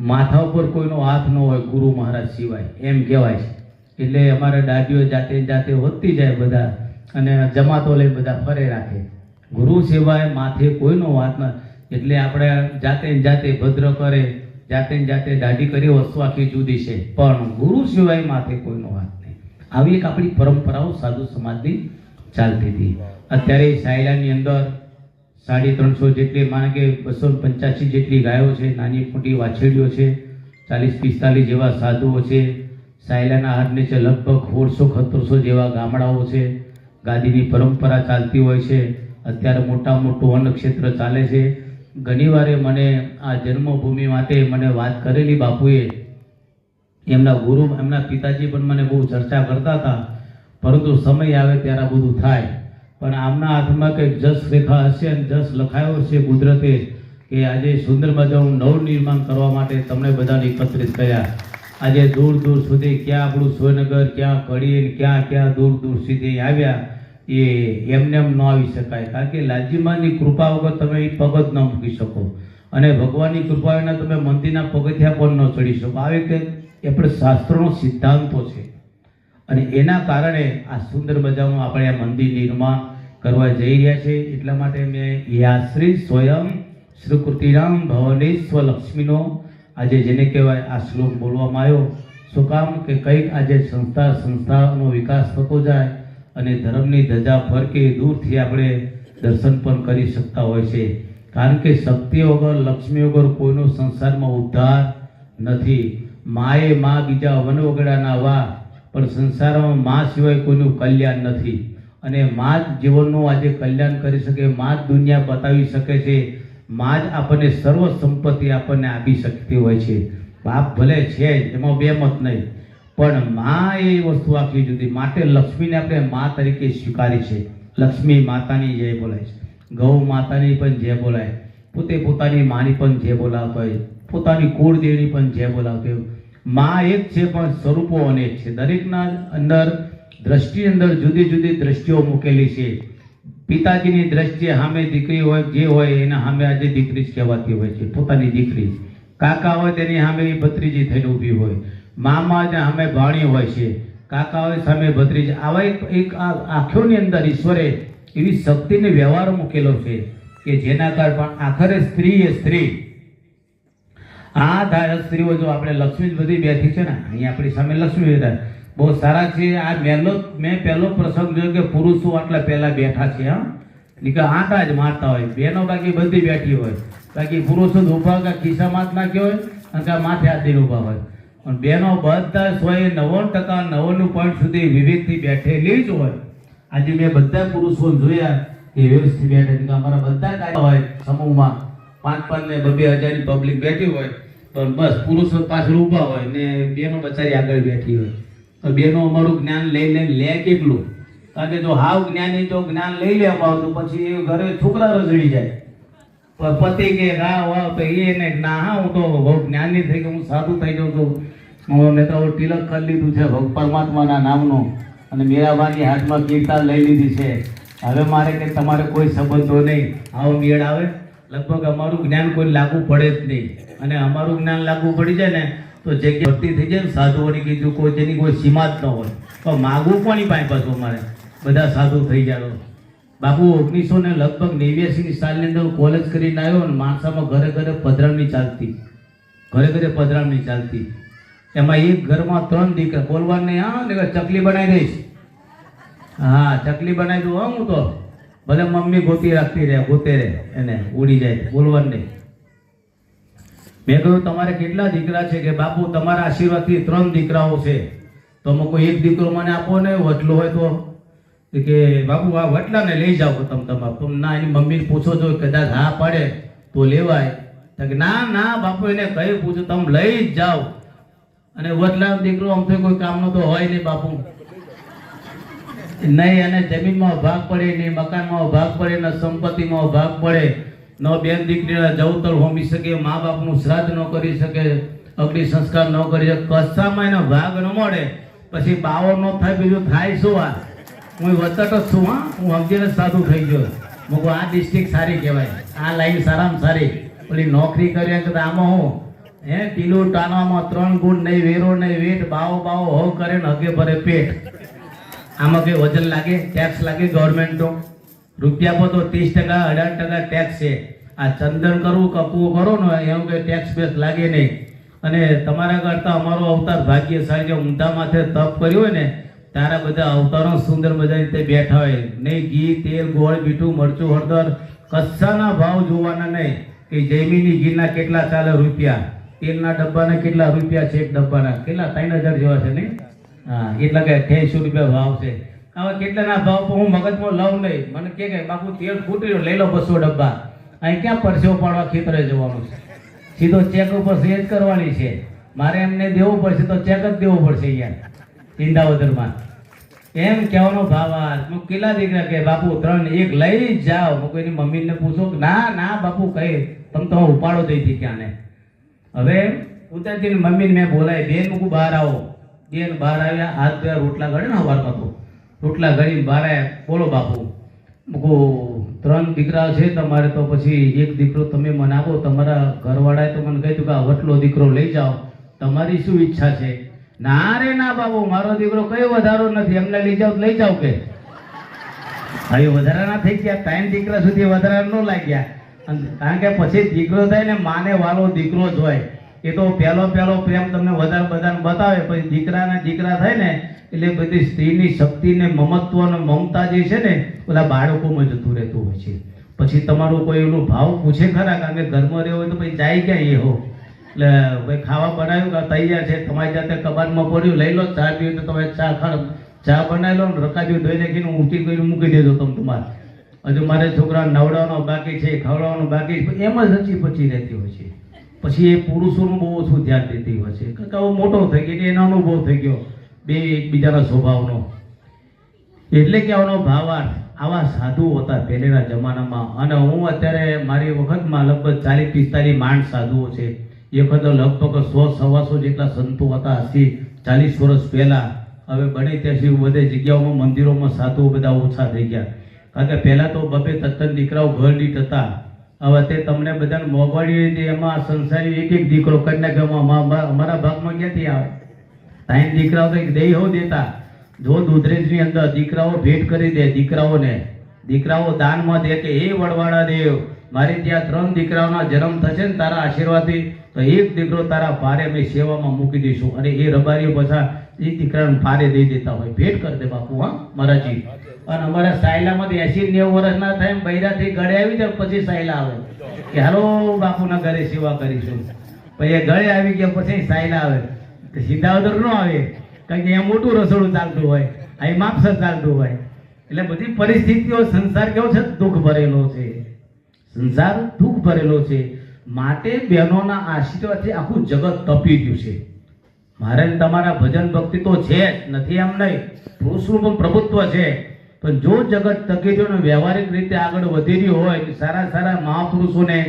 માથા ઉપર કોઈનો હાથ ન હોય ગુરુ મહારાજ સિવાય એમ કહેવાય છે. એટલે અમારે દાઢીઓ જાતે જાતે વધતી જાય બધા અને જમાતો લઈ બધા ફરે રાખે. ગુરુ સિવાય માથે કોઈનો હાથ ન, એટલે આપણે જાતે જાતે ભદ્ર કરે, જાતે જાતે દાઢી કરી વસ્તુ આખી જુદી છે, પણ ગુરુ સિવાય માથે કોઈનો હાથ નહીં. આવી એક આપણી પરંપરાઓ સાધુ સમાજની ચાલતી હતી. અત્યારે સાયલાની અંદર 350 જેટલી માને કે 285 જેટલી ગાયો છે, નાની મોટી વાછડીઓ છે, 40-45 જેવા સાધુઓ છે. સાયલાના હાથ નીચે લગભગ 1600-1700 જેવા ગામડાઓ છે. ગાદીની પરંપરા ચાલતી હોય છે. અત્યારે મોટું વન ક્ષેત્ર ચાલે છે. ઘણી વારે મને આ જન્મભૂમિ માટે મને વાત કરેલી બાપુએ, એમના ગુરુ એમના પિતાજી પણ મને બહુ ચર્ચા કરતા હતા, પરંતુ સમય આવે ત્યારે આ બધું થાય. પણ આમના હાથમાં કંઈક જસ રેખા હશે અને જસ લખાયો છે કુદરતે કે આજે સુંદર મજાનું નવનિર્માણ કરવા માટે તમને બધાને એકત્રિત કર્યા. આજે દૂર દૂર સુધી ક્યાં આપણું સુરેન્દ્રનગર, ક્યાં કડી, ક્યાં દૂર દૂર સુધી આવ્યા. એ એમને એમ ન આવી શકાય, કારણ કે લાલજીમાની કૃપા વગર તમે એ પગ જ ન મૂકી શકો અને ભગવાનની કૃપા વિના તમે મંદિરના પગથિયા પણ ન ચડી શકો. આવે કે એ આપણે શાસ્ત્રોનો સિદ્ધાંતો છે અને એના કારણે આ સુંદર મજાનું આપણે આ મંદિર નિર્માણ કરવા જઈ રહ્યા છે. એટલા માટે મેં યાશ્રી સ્વયં શ્રી કૃતિરામ ભવનેશ્વર લક્ષ્મીનો આજે જેને કહેવાય આ શ્લોક બોલવામાં આવ્યો. શું કામ કે કંઈક આજે સંસ્થાનો વિકાસ થતો જાય અને ધર્મની ધજા ફરકે દૂરથી આપણે દર્શન પણ કરી શકતા હોય છે. કારણ કે શક્તિ વગર, લક્ષ્મી વગર કોઈનો સંસારમાં ઉદ્ધાર નથી. માએ મા બીજા વન વગડાના વા, પણ સંસારમાં મા સિવાય કોઈનું કલ્યાણ નથી. અને મા જ જીવનનું આજે કલ્યાણ કરી શકે, મા જ દુનિયા બતાવી શકે છે, મા જ આપણને સર્વ સંપત્તિ આપણને આપી શકતી હોય છે. બાપ ભલે છે જ, એમાં બે મત નહીં, પણ મા એ વસ્તુ આખી જુદી. માટે લક્ષ્મીને આપણે મા તરીકે સ્વીકારી છે. લક્ષ્મી માતાની જય બોલાય છે, ગૌ માતાની પણ જય બોલાય, પોતે પોતાની માની પણ જય બોલાવતો હોય, પોતાની કુળદેવીની પણ જય બોલાવતો હોય. મા એક છે પણ સ્વરૂપો અનેક છે. દરેકના અંદર દ્રષ્ટિ અંદર જુદી જુદી દ્રષ્ટિઓ મૂકેલી છે. પિતાજીની દ્રષ્ટિએ સામે દીકરી હોય, જે હોય એના સામે આજે દીકરી જ કહેવાતી હોય છે, પોતાની દીકરી. કાકા હોય તેની સામે એ ભત્રીજી થઈને ઊભી હોય. મામા સામે ભાણી હોય છે, કાકા હોય સામે ભત્રીજી. આવા એક આંખોની અંદર ઈશ્વરે એવી શક્તિને વ્યવહાર મૂકેલો છે કે જેના કારણે આખરે સ્ત્રી એ સ્ત્રી. આ ધાર સ્ત્રીઓ જો આપણે લક્ષ્મી જ બધી બેઠી છે ને, અહીંયા આપણી સામે લક્ષ્મી બેઠા બહુ સારા છે. આ મેં પહેલો પ્રસંગ જોયો કે પુરુષો આટલા પહેલા બેઠા છે. કે આંટા જ મારતા હોય, બહેનો બાકી બધી બેઠી હોય, બાકી પુરુષો જ ઊભા કે ખિસ્સામાં જ નાખ્યો હોય અને કાં માથે હાથ દઈને ઊભા હોય. પણ બહેનો બધા 90% 90% સુધી વિવેકથી બેઠેલી જ હોય. આજે મેં બધા પુરુષો જોયા કે વ્યવસ્થિત બેઠા, અમારા બધા કાયદા હોય સમૂહમાં 5,000 ને 2,000 પબ્લિક બેઠી હોય, પણ બસ પુરુષો પાછળ ઊભા હોય ને બહેનો બચારી આગળ બેઠી હોય. તો બહેનો અમારું જ્ઞાન લઈને લે કેટલું? કારણ કે જો હાવ જ્ઞાની જો જ્ઞાન લઈ લેવા આવતું પછી ઘરે છોકરા રજડી જાય. પતિ કે હા વાહ તો એને ના હા હું તો બહુ જ્ઞાની થઈ ગયો, હું સાધુ થઈ જાઉં છું, મેં તો તિલક કરી લીધું છે પરમાત્માના નામનું અને મીરાબાની હાથમાં કીર્તન લઈ લીધી છે, હવે મારે કે તમારે કોઈ સંબંધો નહીં. આવો મેળ આવે? લગભગ અમારું જ્ઞાન કોઈ લાગુ પડે જ નહીં. અને અમારું જ્ઞાન લાગુ પડી જાય ને તો જગ્યા ભરતી થઈ જાય ને સાધુઓની, કીધું કોઈ જેની કોઈ સીમા જ ન હોય. તો માગવું કોની પાસે પાછું અમારે બધા સાધુ થઈ જાય. બાપુ 1989 સાલની અંદર કોલેજ કરીને આવ્યો અને માણસામાં ઘરે ઘરે પધરામણી ચાલતી. એમાં એક ઘરમાં 3 દીકરા. બોલવાનું નહીં, હા ને ચકલી બનાવી દઈશ, હા ચકલી બનાવી દઉં, હા હું તો ભલે મમ્મી ગોતે રહે એને ઉડી જાય, બોલવાનું નહીં. મેં કહ્યું તમારે કેટલા દીકરા છે? કે બાપુ તમારા આશીર્વાદથી 3 દીકરાઓ છે, તો કોઈ એક દીકરો મને આપો ને, વટલો હોય તો. કે બાપુ આ વટલાને લઈ જાઓ તમે ના, એની મમ્મીને પૂછો છો, કદાચ હા પાડે તો લેવાય. કે ના બાપુ એને કઈ પૂછો, તમે લઈ જ જાઓ. અને વટલાનો દીકરો આમ તો કોઈ કામનો તો હોય નહીં બાપુ, નહીં એને જમીનમાં ભાગ પડે, નહીં મકાનમાં ભાગ પડે, ને સંપત્તિમાં ભાગ પડે, ન બેન દીકરીના જવતર હોમી શકે, મા બાપનું શ્રાદ્ધ ન કરી શકે, અગ્નિ સંસ્કાર ન કરી શકે, કશામાં એનો ભાગ ન મળે, પછી બાવો ન થાય, બીજું થાય શું? આ હું વતટ જ છું, હા હું સમજીને સાધુ થઈ ગયો. હું કહું આ ડિસ્ટ્રિક્ટ સારી કહેવાય, આ લાઈન સારામાં સારી. પેલી નોકરી કરી કે આમાં હું પીલું ટાણવામાં 3 ગુણ નહીં, વેરો નહીં, વેટ બાવો હો કરે ને હગે ભરે પેટ. આમાં કઈ વજન લાગે? ટેક્સ લાગે ગવર્મેન્ટનો? રૂપિયા પર તો 30%, 18% ટેક્સ છે. આ ચંદન કરવું, કપવું કરો ને એવું કઈ ટેક્સ બેક્સ લાગે નહીં. અને તમારા કરતા અમારો અવતાર ભાગ્યશાળી, જે ઊંધા માથે તપ કર્યું હોય ને તારા બધા અવતારો સુંદર મજા રીતે બેઠા હોય. નહીં ઘી, તેલ, ગોળ, મીઠું, મરચું, હળદર, કશાના ભાવ જોવાના નહીં. કે જૈમિની ઘીના કેટલા ચાલે રૂપિયા, તેલના ડબ્બાના કેટલા રૂપિયા છે, એક ડબ્બાના કેટલા 3000 જેવા છે નહીં? હા એટલા કે 88 રૂપિયા ભાવ છે. હવે કેટલાના ભાવ હું મગજમાં લઉં નહીં. મને કે બાપુ તેલ ફૂટી રહ્યો, લઈ લો 200 ડબ્બા. અહીં ક્યાં પરસેવો પાડવા ખેતરે જવાનું છે? સીધો ચેક ઉપર સહી જ કરવાની છે. મારે એમને દેવું પડશે તો ચેક જ દેવું પડશે યાર, ચિંતાવદરમાં. એમ કહેવાનો ભાવ. હું કેટલા દીકરા કે બાપુ 3, 1 લઈ જ જાઓ. હું કોઈની મમ્મીને પૂછો કે ના બાપુ કઈ તમે તો ઉપાડો દઈ હતી ક્યાં ને. હવે ઉતરતી મમ્મીને મેં બોલાય, બેન મૂકું બહાર આવો. બેન બહાર આવ્યા, હાથ ધોયા, રોટલા ઘડે ને સવારમાં તો રોટલા ઘડી બહાર આવ્યા. બોલો બાપુ, મૂકું 3 દીકરા છે તમારે, તો પછી એક દીકરો તમે મને આપો. તમારા ઘરવાળાએ તો મને કહ્યું કે આ વટલો દીકરો લઈ જાઓ, તમારી શું ઈચ્છા છે? ના રે ના બાબુ, મારો દીકરો કઈ વધારો નથી, એમને લઈ જાઓ કે. હવે વધારાના થઈ ગયા, 3 દીકરા સુધી વધારા ન લાગ્યા. કારણ કે પછી દીકરો થાય ને માને વાલો દીકરો જ હોય. એ તો પહેલો પ્રેમ તમને બધાને બતાવે, પછી દીકરા થાય ને એટલે બધી સ્ત્રીની શક્તિ ને મમત્વ ને મમતા જે છે ને બધા બાળકોમાં જતું રહેતું હોય છે. પછી તમારું કોઈ એનું ભાવ પૂછે ખરા? કારણ કે ઘરમાં રહ્યો હોય તો પછી જાય ક્યાં એ હો. એટલે ભાઈ ખાવા બનાવ્યું કે તૈયાર છે, તમારી જાતે કબાટમાં પડ્યું, લઈ લો. ચા પીવું તો તમે ચા બનાવી લો ને, રકાબી ધોઈ નાખીને ઊંટી કરીને મૂકી દેજો તમે તમારે. હજુ મારે છોકરાને નવડાવવાનો બાકી છે, ખવડાવવાનું બાકી છે, એમ જ રચી પચી રહેતી હોય છે. પછી એ પુરુષોનું બહુ ઓછું ધ્યાન દેતી હોય છે. કારણ કે મોટો થઈ ગયો, એનો અનુભવ થઈ ગયો બે એકબીજાના સ્વભાવનો. એટલે કે આવનો ભાવાર્થ આવા સાધુ હતા પહેલેના જમાનામાં. અને હું અત્યારે મારી વખતમાં લગભગ 40-45 માંડ સાધુઓ છે. એ વખત લગભગ 100-125 જેટલા સંતો હતા, આજથી 40 વર્ષ પહેલા. હવે બને ત્યાંથી બધે જગ્યાઓમાં મંદિરોમાં સાધુઓ બધા ઓછા થઈ ગયા. કારણ કે પહેલા તો 2-3 દીકરાઓ ઘર દીઠ હતા. હવે તે તમને બધાને મોંઘવાડી હતી, એમાં સંસારી એક દીકરો કરી નાખ્યો. અમારા ભાગમાં ક્યાંથી આવે? 3 દીકરાઓ તો દઈ હો દેતા. જો દૂધરેજની અંદર દીકરાઓ ભેટ કરી દે, દીકરાઓ દાનમાં દે કે એ વડવાડા દેવ, મારી ત્યાં 3 દીકરાઓના જન્મ થશે ને તારા આશીર્વાદથી, તો એક દીકરો તારા ભારે અમે સેવામાં મૂકી દઈશું. અને એ રબારીઓ પાછા એ દીકરાને ભારે દઈ દેતા હોય, ભેટ કરી દે બાપુ. હા મહારાજી. અને અમારા સાયલામાંથી 80-90 વર્ષના થાય બૈરાથી ગળે આવી જાય, પછી સાયલા આવે કે હાલો બાપુના ઘરે સેવા કરીશું. પછી એ ગળે આવી ગયા પછી સાયલા આવે. સિદ્ધાવદર ન આવે, કારણ કે અહીંયા મોટું રસોડું ચાલતું હોય, અહીં માપસર ચાલતું હોય. એટલે બધી પરિસ્થિતિઓ, સંસાર કેવો છે? દુઃખ ભરેલો છે. સંસાર દુઃખ ભરેલો છે. માટે બહેનોના આશીર્વાદથી આખું જગત તપી ગયું છે. મારે તમારા ભજન ભક્તિ તો છે જ નથી એમ નહીં, પુરુષનું પણ પ્રભુત્વ છે. પણ જો જગત તકી રહ્યું ને વ્યવહારિક રીતે આગળ વધી રહ્યું હોય, સારા મહાપુરુષોને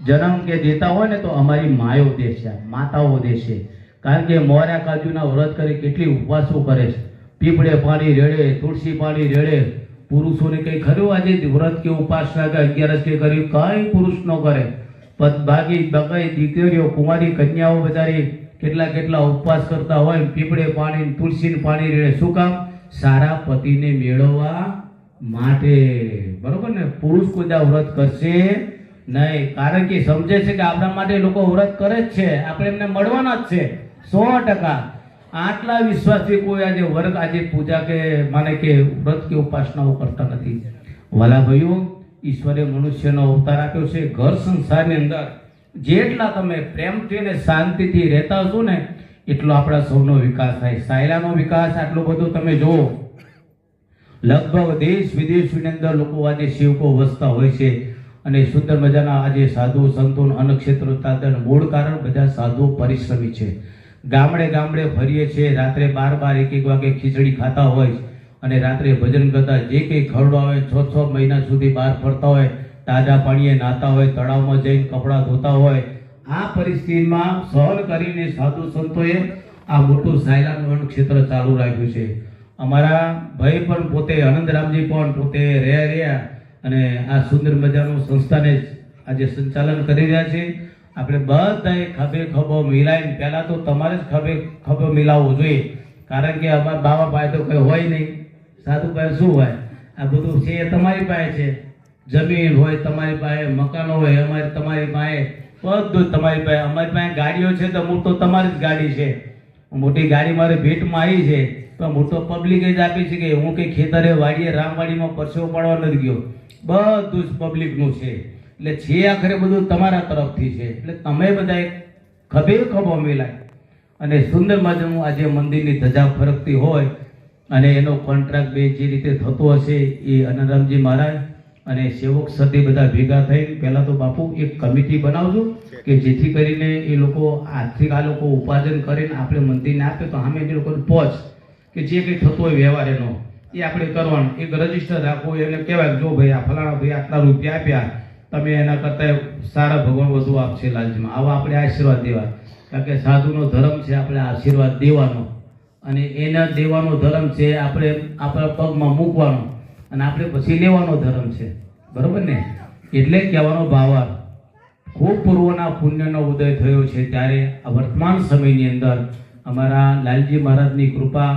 જન્મ કે દેતા હોય ને, તો અમારી માયો દેશે, માતાઓ દેશે. કારણ કે મોર્યા કાજુના વ્રત કરી કેટલી ઉપવાસો કરે છે, પીપળે પાણી રેડે, તુલસી પાણી રેડે. પુરુષોને કઈ ખરું આજે વ્રત કે ઉપાસના કે 11 કે કર્યું? કઈ પુરુષ ન કરે. બાકી બકાઈ દીકરીઓ, કુમારી કન્યાઓ બધારી કેટલા ઉપવાસ કરતા હોય, પીપળે પાણી તુલસી પાણી રેડે. શું કામ? સારા પતિને મેળવવા માટે બરોબર ને, પુરુષ કોઈ દા વ્રત કરશે નહીં, કારણ કે સમજે છે કે આપણા માટે લોકો વ્રત કરે જ છે, આપણે એમને મળવાના જ છે 100%. આટલા વિશ્વાસથી કોઈ આજે વર્ગ આજે પૂજા કે માને કે વ્રત કે ઉપાસનાઓ કરતા નથી. વાલા ભાઈઓ, ઈશ્વરે મનુષ્યનો અવતાર આપ્યો છે. ઘર સંસારની અંદર જેટલા તમે પ્રેમથી અને શાંતિથી રહેતા હશો ને એટલો આપણા સૌનો વિકાસ થાય. સાયલાનો વિકાસ આટલો બધો તમે જુઓ, લગભગ દેશ વિદેશની અંદર લોકો આજે સેવકો વસતા હોય છે અને સુંદર મજાના આજે સાધુ સંતો અન્નક્ષેત્ર તાતન મૂળ કારણ બધા સાધુ પરિશ્રમી છે. ગામડે ગામડે ફરીએ છીએ, રાત્રે 12 1 વાગે ખીચડી ખાતા હોય અને રાત્રે ભજન કરતા જે કંઈ ખરડો આવે 6 મહિના સુધી બહાર ફરતા હોય, તાજા પાણીએ નાતા હોય, તળાવમાં જઈને કપડાં ધોતા હોય. આ પરિસ્થિતિમાં સહન કરીને સાધુ સંતોએ આ મોટું સાયલાનું ક્ષેત્ર ચાલુ રાખ્યું છે. અમારા ભાઈ પણ પોતે આનંદરામજી પણ પોતે રહ્યા અને આ સુંદર મજાનું સંસ્થાને આજે સંચાલન કરી રહ્યા છે. આપણે બધાએ ખભે ખભો મિલાવીને, પહેલાં તો તમારે જ ખભે ખભો મિલાવવો જોઈએ, કારણ કે અમારા બાબા પાસે તો કંઈ હોય નહીં, સાધુ પાસે શું હોય? આ બધું છે એ તમારી પાસે છે. જમીન હોય તમારી પાસે, મકાનો હોય તમારી પાસે, બધું જ તમારી પાસે. અમારી પાસે ગાડીઓ છે તો હું તો તમારી જ ગાડી છે, મોટી ગાડી મારે ભેટમાં આવી છે તો મોટો પબ્લિકે જ આપી છે કે હું કંઈ ખેતરે વાડીએ રામવાડીમાં પરસેવો પાડવા નથી ગયો, બધું જ પબ્લિકનું છે. એટલે છે આખરે બધું તમારા તરફથી છે. એટલે તમે બધા ખભે ખભો મિલાય અને સુંદર મજાનું આજે મંદિરની ધજા ફરકતી હોય અને એનો કોન્ટ્રાક્ટ બે જે રીતે થતો હશે એ આનંદરામજી મહારાજ અને સેવક સતી બધા ભેગા થઈ પહેલાં તો બાપુ એક કમિટી બનાવજો કે જેથી કરીને એ લોકો આર્થિક આ લોકો ઉપાર્જન કરીને આપણે મંદિરને આપે તો સામે જે લોકોને પહોંચ કે જે કંઈ થતો હોય વ્યવહાર એનો એ આપણે કરવાનું. એક રજીસ્ટર રાખવું, એને કહેવાય જો ભાઈ આ ફલાણા ભાઈ આટલા રૂપિયા આપ્યા, તમે એના કરતાં સારા ભગવાન વધુ આપશે લાલચમાં. આવા આપણે આશીર્વાદ દેવા, કારણ કે સાધુનો ધર્મ છે આપણે આશીર્વાદ દેવાનો અને એના દેવાનો ધર્મ છે આપણે આપણા પગમાં મૂકવાનો અને આપણે પછી લેવાનો ધર્મ છે, બરોબર ને? એટલે કહેવાનો ભાવાર્થ ખૂબ પૂર્વના પુણ્યનો ઉદય થયો છે ત્યારે આ વર્તમાન સમયની અંદર અમારા લાલજી મહારાજની કૃપા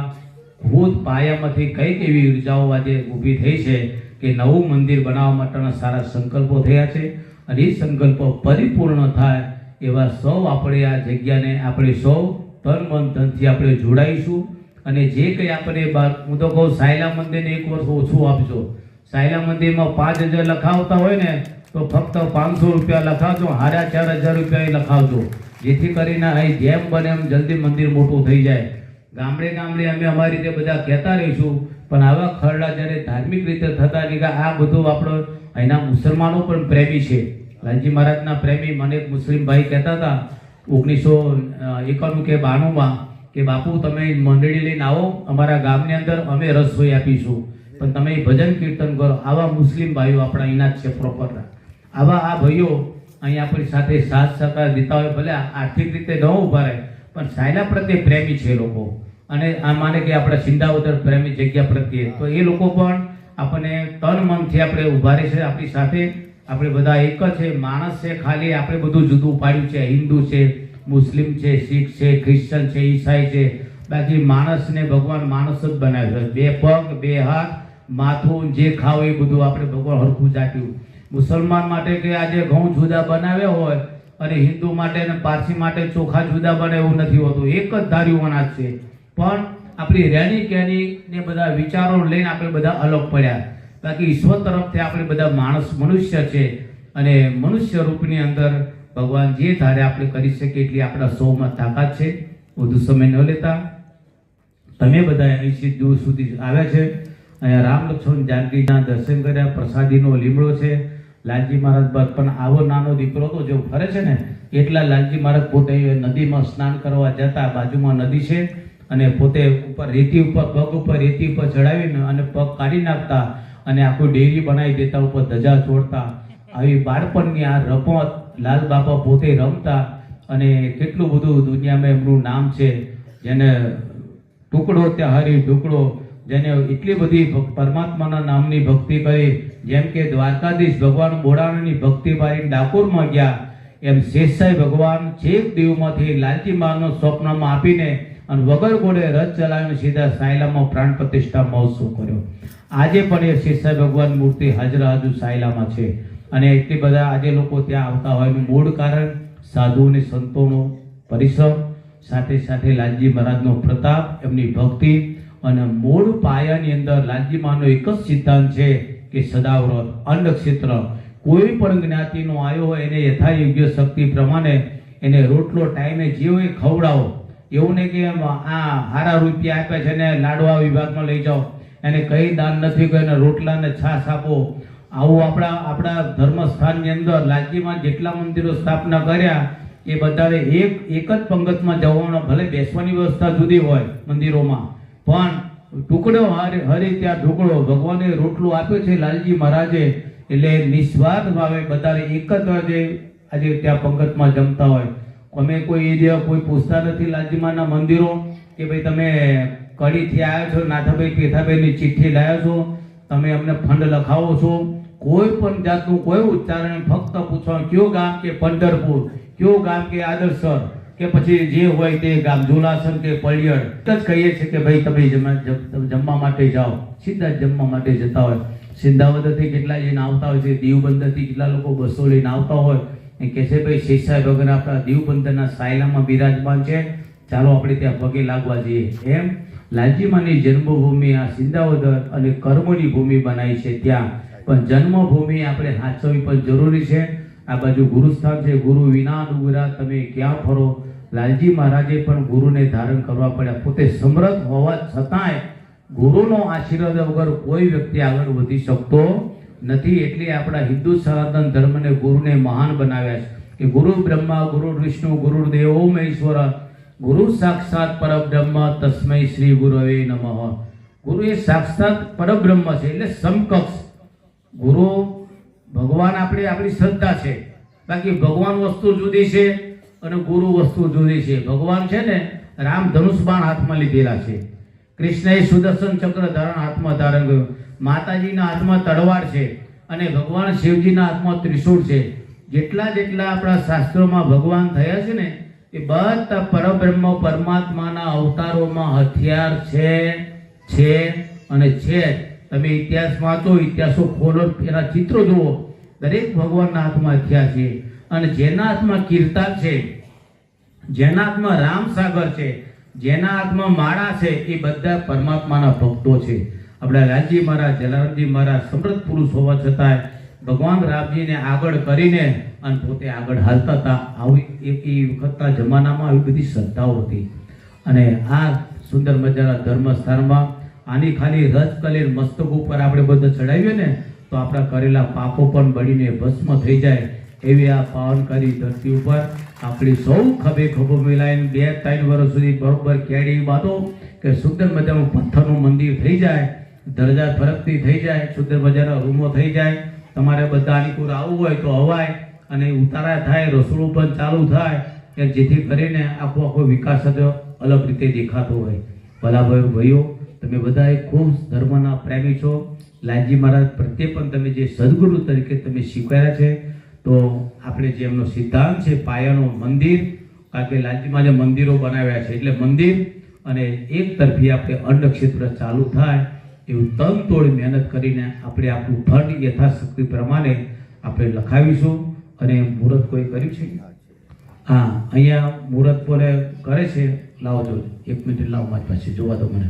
ભૂત પાયામાંથી કંઈક એવી ઉર્જાઓ આજે ઊભી થઈ છે કે નવું મંદિર બનાવવા માટેના સારા સંકલ્પો થયા છે અને એ સંકલ્પો પરિપૂર્ણ થાય એવા સૌ આપણે આ જગ્યાને આપણે સૌ તન મન ધનથી આપણે જોડાઈશું અને જે કંઈ આપણે હું તો કહું સાયલા મંદિરને 1 વર્ષ ઓછું આપજો. સાયલા મંદિરમાં 5000 લખાવતા હોય ને તો ફક્ત 500 રૂપિયા લખાવજો, 4500 રૂપિયા લખાવજો, જેથી કરીને અહીં જેમ બને એમ જલ્દી મંદિર મોટું થઈ જાય. ગામડે ગામડે અમે અમારી રીતે બધા કહેતા રહીશું, પણ આવા ખરડા જ્યારે ધાર્મિક રીતે થતા નહીં કે આ બધું આપણો અહીંના મુસલમાનો પણ પ્રેમી છે, લાલજી મહારાજના પ્રેમી. મને એક મુસ્લિમ ભાઈ કહેતા હતા 1991 કે 92માં કે બાપુ તમે મંડળી લઈને આવો અમારા ગામની અંદર, અમે રસોઈ આપીશું, પણ તમે ભજન કીર્તન કરો. આવા મુસ્લિમ ભાઈઓ આપણા અહીંના જ છે પ્રોપર. આવા આ ભાઈઓ અહીં આપણી સાથે સાથ સહકાર દેતા હોય, ભલે આર્થિક રીતે ન ઉભા રહે પણ સાયલા પ્રત્યે પ્રેમી છે લોકો અને આ માને કે આપણા સિંધાવદર પ્રેમી જગ્યા પ્રત્યે, તો એ લોકો પણ આપણને તન મનથી આપણે ઉભા રહે છે આપણી સાથે. આપણે બધા એક જ છે, માણસ છે, ખાલી આપણે બધું જુદું પાડ્યું છે, હિન્દુ છે, મુસ્લિમ છે, શીખ છે, ક્રિશ્ચન છે, ઈસાઈ છે, બાકી માણસને ભગવાન માણસ જ બનાવ્યો છે. 2 પગ 2 હાથ માથું જે ખાવ એ બધું આપણે ભગવાન હરખું જ આપ્યું. મુસલમાન માટે કે આજે ઘઉં જુદા બનાવ્યા હોય અને હિન્દુ માટે અને પારસી માટે ચોખા જુદા બને એવું નથી હોતું, એક જ ધાર્યું અનાજ છે. પણ આપણી રહેણી કહેણી ને બધા વિચારો લઈને આપણે બધા અલગ પડ્યા, બાકી ઈશ્વર તરફથી આપણે બધા મનુષ્ય છે અને મનુષ્ય રૂપની અંદર ભગવાન જે ધારે આપણે કરી શકીએ એટલી આપણા સૌમાં તાકાત છે. વધુ સમય ન લેતા તમે બધા અહીંથી દૂર સુધી આવ્યા છે. અહીંયા રામ લક્ષ્મણ જાનકીના દર્શન કર્યા, પ્રસાદીનો લીમડો છે. લાલજી મહારાજ બાદ પણ આવો નાનો દીકરો તો જો ફરે છે ને એટલા લાલજી મહારાજ પોતે નદીમાં સ્નાન કરવા જતા, બાજુમાં નદી છે અને પોતે ઉપર રેતી ઉપર પગ ઉપર રેતી ઉપર ચડાવીને અને પગ કાઢી નાખતા અને આખું ડેરી બનાવી દેતા, ઉપર ધજા છોડતા. આવી બાળપણની આ રમત લાલ બાપા પોતે રમતા અને કેટલું બધું દુનિયામાં એમનું નામ છે, જેને ટુકડો ત્યાં હરી ઢુકડો, જેને એટલી બધી પરમાત્માના નામની ભક્તિ કરી, જેમ કે દ્વારકાધીશ ભગવાન બોડાણાની ભક્તિ મારી ડાકોરમાં ગયા, એમ શેષાઈ ભગવાન છેક દીવમાંથી લાલજી મહારાજનો સ્વપ્નમાં આપીને અને વગર ઘોડે રથ ચલાવીને સીધા સાયલામાં પ્રાણ પ્રતિષ્ઠા મહોત્સવ કર્યો. આજે પણ એ શેષાઈ ભગવાન મૂર્તિ હાજર સાયલામાં છે. અને એટલી બધા આજે લોકો ત્યાં આવતા હોય એનું મૂળ કારણ સાધુ અને સંતોનો પરિશ્રમ, સાથે સાથે લાલજી મહારાજનો પ્રતાપ, એમની ભક્તિ અને મૂળ પાયાની અંદર લાલજી મહારાજનો એક જ સિદ્ધાંત છે કે સદાવ્રત, અન્નક્ષેત્ર. કોઈ પણ જ્ઞાતિનો આવ્યો હોય એને યથાયોગ્ય શક્તિ પ્રમાણે એને રોટલો ટાઈમે જે હોય ખવડાવો. એવું નહીં કે આ હારા રૂપિયા આપ્યા છે ને લાડવા વિભાગમાં લઈ જાઓ, એને કઈ દાન નથી કર્યું, એને રોટલા ને છાશ આપો. આવું આપણા ધર્મસ્થાનની અંદર લાલજીમાં જેટલા મંદિરો સ્થાપના કર્યા એ બધાને એક જ પંગતમાં જવાનો, ભલે બેસવાની વ્યવસ્થા જુદી હોય મંદિરોમાં, પણ ટુકડો હરી ત્યાં ઢુકડો ભગવાને રોટલો આપ્યો છે લાલજી મહારાજે. એટલે નિસ્વાર્થ ભાવે બધાને એક જ આજે ત્યાં પંગતમાં જમતા હોય. અમે કોઈ પૂછતા નથી લાલજી મહારાજના મંદિરો કે ભાઈ તમે કડીથી આવ્યા છો, નાથાભાઈ પેથાભાઈની ચિઠ્ઠી લાવ્યા છો, તમે અમને ફંડ લખાવો છો. કોઈ પણ જાતનું કોઈ ઉચ્ચારણ, ફક્ત પૂછવાનું કયો ગામ કે પંઢરપુર, કયો ગામ કે આદર્શર, કે પછી જે હોય તે ગામ ઝુલાસન કે પળિયડ, જ કહીએ છીએ કે ભાઈ તમે જમવા માટે જાઓ. સીધા જમવા માટે જતા હોય. સિંધાવદરથી કેટલા જઈને આવતા હોય છે, દીવબંદરથી કેટલા લોકો બસો લઈને આવતા હોય એ કહે છે ભાઈ શેષાઈ ભગવાન આપણા દીવબંદરના સાયલામાં બિરાજમાન છે, ચાલો આપણે ત્યાં પગે લાગવા જઈએ. એમ લાલજી માની જન્મભૂમિ આ સિંધાવદર અને કર્મની ભૂમિ બનાવી છે ત્યાં, પણ જન્મભૂમિ આપણે સાચવવી પણ જરૂરી છે. આ બાજુ ગુરુસ્થાન છે, ગુરુ વિના ડુગરા તમે ક્યાં ફરો. લાલજી મહારાજે પણ ગુરુને ધારણ કરવા પડ્યા. પોતે સમર્થ હોવા છતાંય ગુરુનો આશીર્વાદ વગર કોઈ વ્યક્તિ આગળ વધી શકતો નથી. એટલે આપણા હિન્દુ સનાતન ધર્મને ગુરુને મહાન બનાવ્યા છે કે ગુરુ બ્રહ્મા, ગુરુ વિષ્ણુ, ગુરુ દેવો મહેશ્વર, ગુરુ સાક્ષાત પરબ્રહ્મ, તસ્મૈ શ્રી ગુરવે નમઃ. ગુરુ એ સાક્ષાત પરબ્રહ્મ છે, એટલે સમકક્ષ. ગુરુ ભગવાન આપણી શ્રદ્ધા છે, બાકી ભગવાન વસ્તુ જુદી છે અને ગુરુ વસ્તુ જુદી છે. ભગવાન છે ને રામ ધનુષ બાણ હાથમાં લીધેલા છે, કૃષ્ણએ સુદર્શન ચક્ર હાથમાં ધારણ કર્યું, માતાજીના હાથમાં તલવાર છે અને ભગવાન શિવજીના હાથમાં ત્રિશૂળ છે. જેટલા આપણા શાસ્ત્રોમાં ભગવાન થયા છે ને એ બધા પરબ્રહ્મ પરમાત્માના અવતારોમાં હથિયાર છે અને છે. તમે ઇતિહાસ વાંચો, ઇતિહાસો ખોલો, એના ચિત્રો જુઓ, દરેક ભગવાનના હાથમાં હથિયાર છે. અને જેના હાથમાં કીર્તાન છે, જેના હાથમાં રામસાગર છે, જેના હાથમાં માળા છે, એ બધા પરમાત્માના ભક્તો છે. આપણા લાલજી મહારાજ, જલારામજી મહારાજ સમૃદ્ધ પુરુષ હોવા છતાંય ભગવાન રામજીને આગળ કરીને અને પોતે આગળ હાલતા હતા. આવી એ વખતના જમાનામાં આવી બધી શ્રદ્ધાઓ હતી. અને આ સુંદર મજાના ધર્મસ્થાનમાં આની ખાલી રથ કલીર મસ્તક ઉપર આપણે બધા ચડાવીએ ને તો આપણા કરેલા પાપો પણ બળીને ભસ્મ થઈ જાય. એવી આ પાવનકારી ધરતી ઉપર આપણી સૌ ખભે ખભો મિલાઈને 2-3 વર્ષ સુધી બરોબર કેડી બાંધો કે સુંદર મજાનું પથ્થરનું મંદિર થઈ જાય, દરજા ફરકતી થઈ જાય, સુંદર મજાના રૂમો થઈ જાય. તમારે બધા અનુકૂળ આવવું હોય તો અવાય અને ઉતારા થાય, રસોડું પણ ચાલુ થાય, કે જેથી કરીને આખો વિકાસ જ અલગ રીતે દેખાતો હોય. ભલા ભાઈઓ, તમે બધા ખૂબ ધર્મના પ્રેમી છો. લાલજી મહારાજ પ્રત્યે પણ તમે જે સદગુરુ તરીકે તમે શીખવાયા છે, તો આપણે જે એમનો સિદ્ધાંત છે પાયાનો મંદિર, કારણ કે લાલજી મહારાજે મંદિરો બનાવ્યા છે, એટલે મંદિર અને એક તરફી આપણે અન્નક્ષેત્ર ચાલુ થાય એવું તનતોડ મહેનત કરીને આપણે આપણું ફંડ યથાશક્તિ પ્રમાણે આપણે લખાવીશું. અને મુહૂર્ત કોઈ કર્યું છે? હા, અહીંયા મુહૂર્ત કોને કરે છે? લાવજો, 1 મિનિટ લાવો મારી પાસે, જોવા દો મને.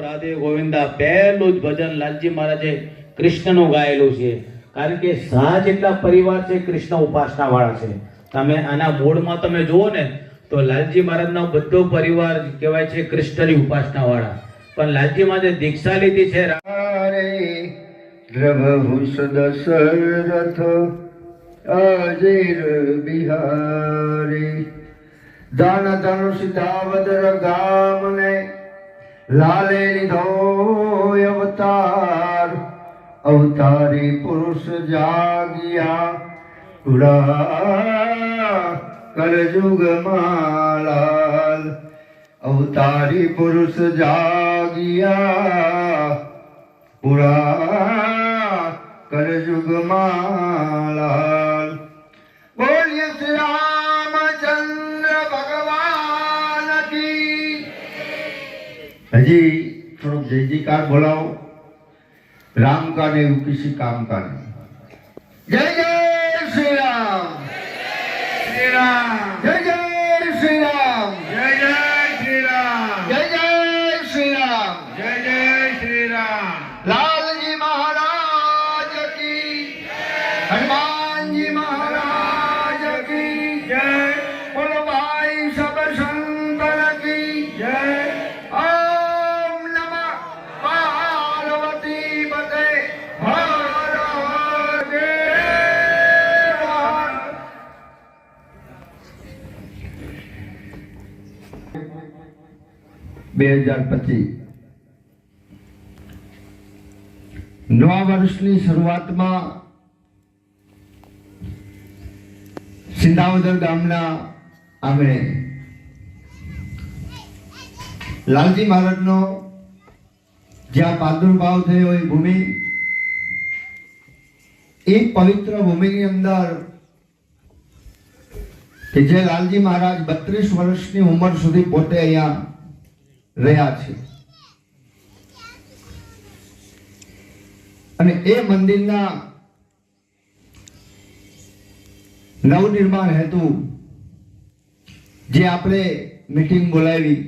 રાધે ગોવિંદા પહેલું જ ભજન લાલજી મહારાજે કૃષ્ણનું ગાયેલું છે. કારણ કે સા જેટલા પરિવાર છે કૃષ્ણ ઉપાસના વાળા છે. તમે આના મૂળમાં તમે જુઓ ને તો લાલજી મહારાજનો બધો પરિવાર કહેવાય છે કૃષ્ણની ઉપાસના વાળા. પણ લાલજી મહારાજે દીક્ષા લીધી છે દ્રવહુષ દશરથ અજેર બિહારી દાન ધનુષ દાવદર ગામને લાલે લીધો અવતાર અવતારી પુરુષ જાગિયા પુરા કલયુગમાં લાલ અવતારી પુરુષ જાગિયા પુરા કલયુગમાં લાલ. બોલીએ શ્રી રામચંદ્ર ભગવાન કી હજી થોડોક જયજીકાર બોલાવો. રામ કા ને કિસી કામ કા નહીં. જય જય શ્રી રામ. શ્રી રામ. જય જય શ્રી રામ. જય જય શ્રી રામ. જય જય શ્રી રામ. જય જય શ્રી રામ. લાલજી મહારાજ કી હનુમાનજી મહારાજ કી જય. બોલો ભાઈ સબ સંતન કી જય. ઓમ નમઃ પાર્વતી પતે હર હર દેવ. 2025 નવા વર્ષની શરૂઆતમાં સિંધાવદર ગામના આંગણે લાલજી મહારાજનો જ્યાં પ્રાદુર્ભાવ થયો એ ભૂમિ, એ પવિત્ર ભૂમિની અંદર કે જે લાલજી મહારાજ 32 વર્ષની ઉંમર સુધી પોતે અહીંયા રહ્યા છે, અને એ મંદિરના નવનિર્માણ હેતુ જે આપણે મીટિંગ બોલાવી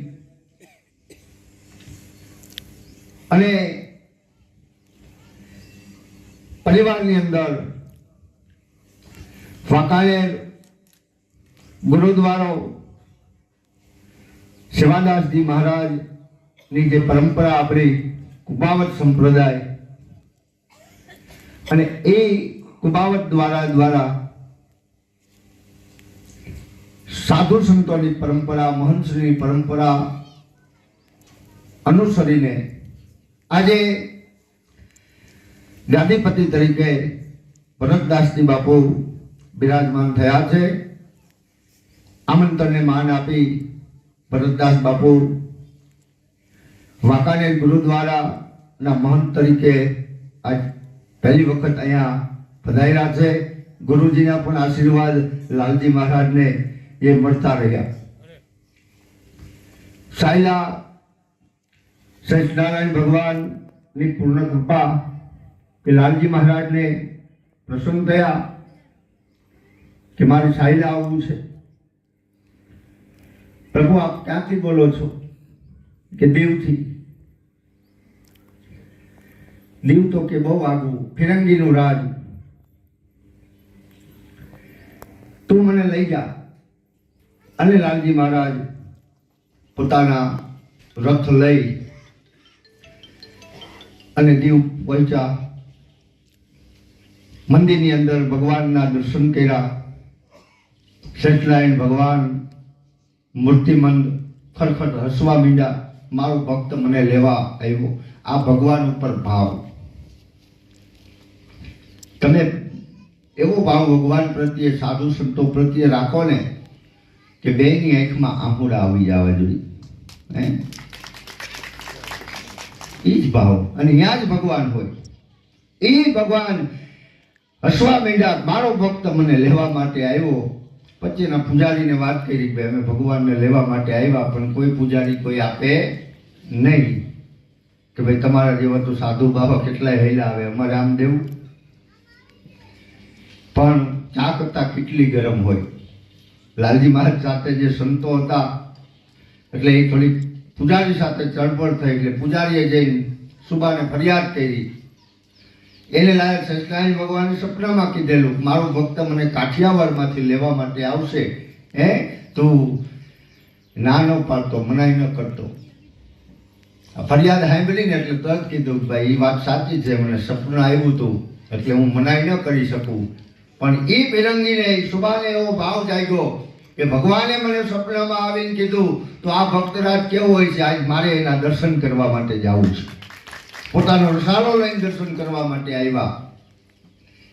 અને પરિવારની અંદર વાંકાનેર ગુરુદ્વારો સેવાદાસજી મહારાજની જે પરંપરા આપણી કુબાવત સંપ્રદાય, અને એ કુબાવત દ્વારા સાધુ સંતોની પરંપરા, મહંતશ્રીની પરંપરા અનુસરીને આજે ગાદીપતિ તરીકે ભરતદાસજી બાપુ બિરાજમાન થયા છે. આમંત્રણને માન આપી ભરતદાસ બાપુ વાંકાનેર ગુરુદ્વારાના મહંત તરીકે આજ પહેલી વખત અહીંયા પધાર્યા છે. ગુરુજીના પણ આશીર્વાદ લાલજી મહારાજને એ મળતા રહ્યા. સાયલા સચનારાયણ ભગવાનની પૂર્ણ કૃપા કે લાલજી મહારાજને પ્રસન્ન થયા કે મારે સાયલા આવવું છે. પ્રભુ આપ ક્યાંથી બોલો છો? કે દીવથી. દીવ તો કે બહુ આગું, ફિરંગીનું રાજ. તું મને લઈ જા. અને લાલજી મહારાજ પોતાના રથ લઈ અને દીવ પહોંચ્યા. મંદિરની અંદર ભગવાનના દર્શન કર્યા. સચનારાયણ ભગવાન મૂર્તિમંત ખરખટ હસવા માંડ્યા. મારો ભક્ત મને લેવા આવ્યો. આ ભગવાન ઉપર ભાવ. તમે એવો ભાવ ભગવાન પ્રત્યે, સાધુ સંતો પ્રત્યે રાખો ને કે બેની આંખમાં આંસુડા આવી જવા જોઈએ. એ જ ભાવ, અને ત્યાં જ ભગવાન હોય. એ ભગવાન હસવા માંડ્યા. મારો ભક્ત મને લેવા માટે આવ્યો. પછીના પૂજારીને વાત કરી કે અમે ભગવાનને લેવા માટે આવ્યા, પણ કોઈ પૂજારી કોઈ આપે નહીં. કે ભાઈ તમારા જેવા તો સાધુ બાબા કેટલાય હેલા આવે, અમારે આમ દેવું. પણ ચા કરતા કેટલી ગરમ હોય. લાલજી મહારાજ સાથે જે સંતો હતા એટલે એ થોડી પૂજારી સાથે ચળબળ થઈ, એટલે પૂજારીએ જઈને સુબાને ફરિયાદ કરી. એને લાયક સચનારાયણ ભગવાને સપનામાં કીધેલું મારો ભક્ત મને કાઠિયાવાડમાંથી લેવા માટે આવશે, તું ના ન પાડતો, મનાઈ ન કરતો. ફરિયાદ સાંભળીને એટલે તરત કીધું ભાઈ એ વાત સાચી છે, મને સપનું આવ્યું હતું એટલે હું મનાઈ ન કરી શકું. પણ એ ફિરંગીને સુબાને એવો ભાવ જાગ્યો કે ભગવાને મને સપનામાં આવીને કીધું તો આ ભક્તરાજ કેવો હોય છે, આજ મારે એના દર્શન કરવા માટે જવું છે. પોતાનો રસાલો લઈને દર્શન કરવા માટે આવ્યા.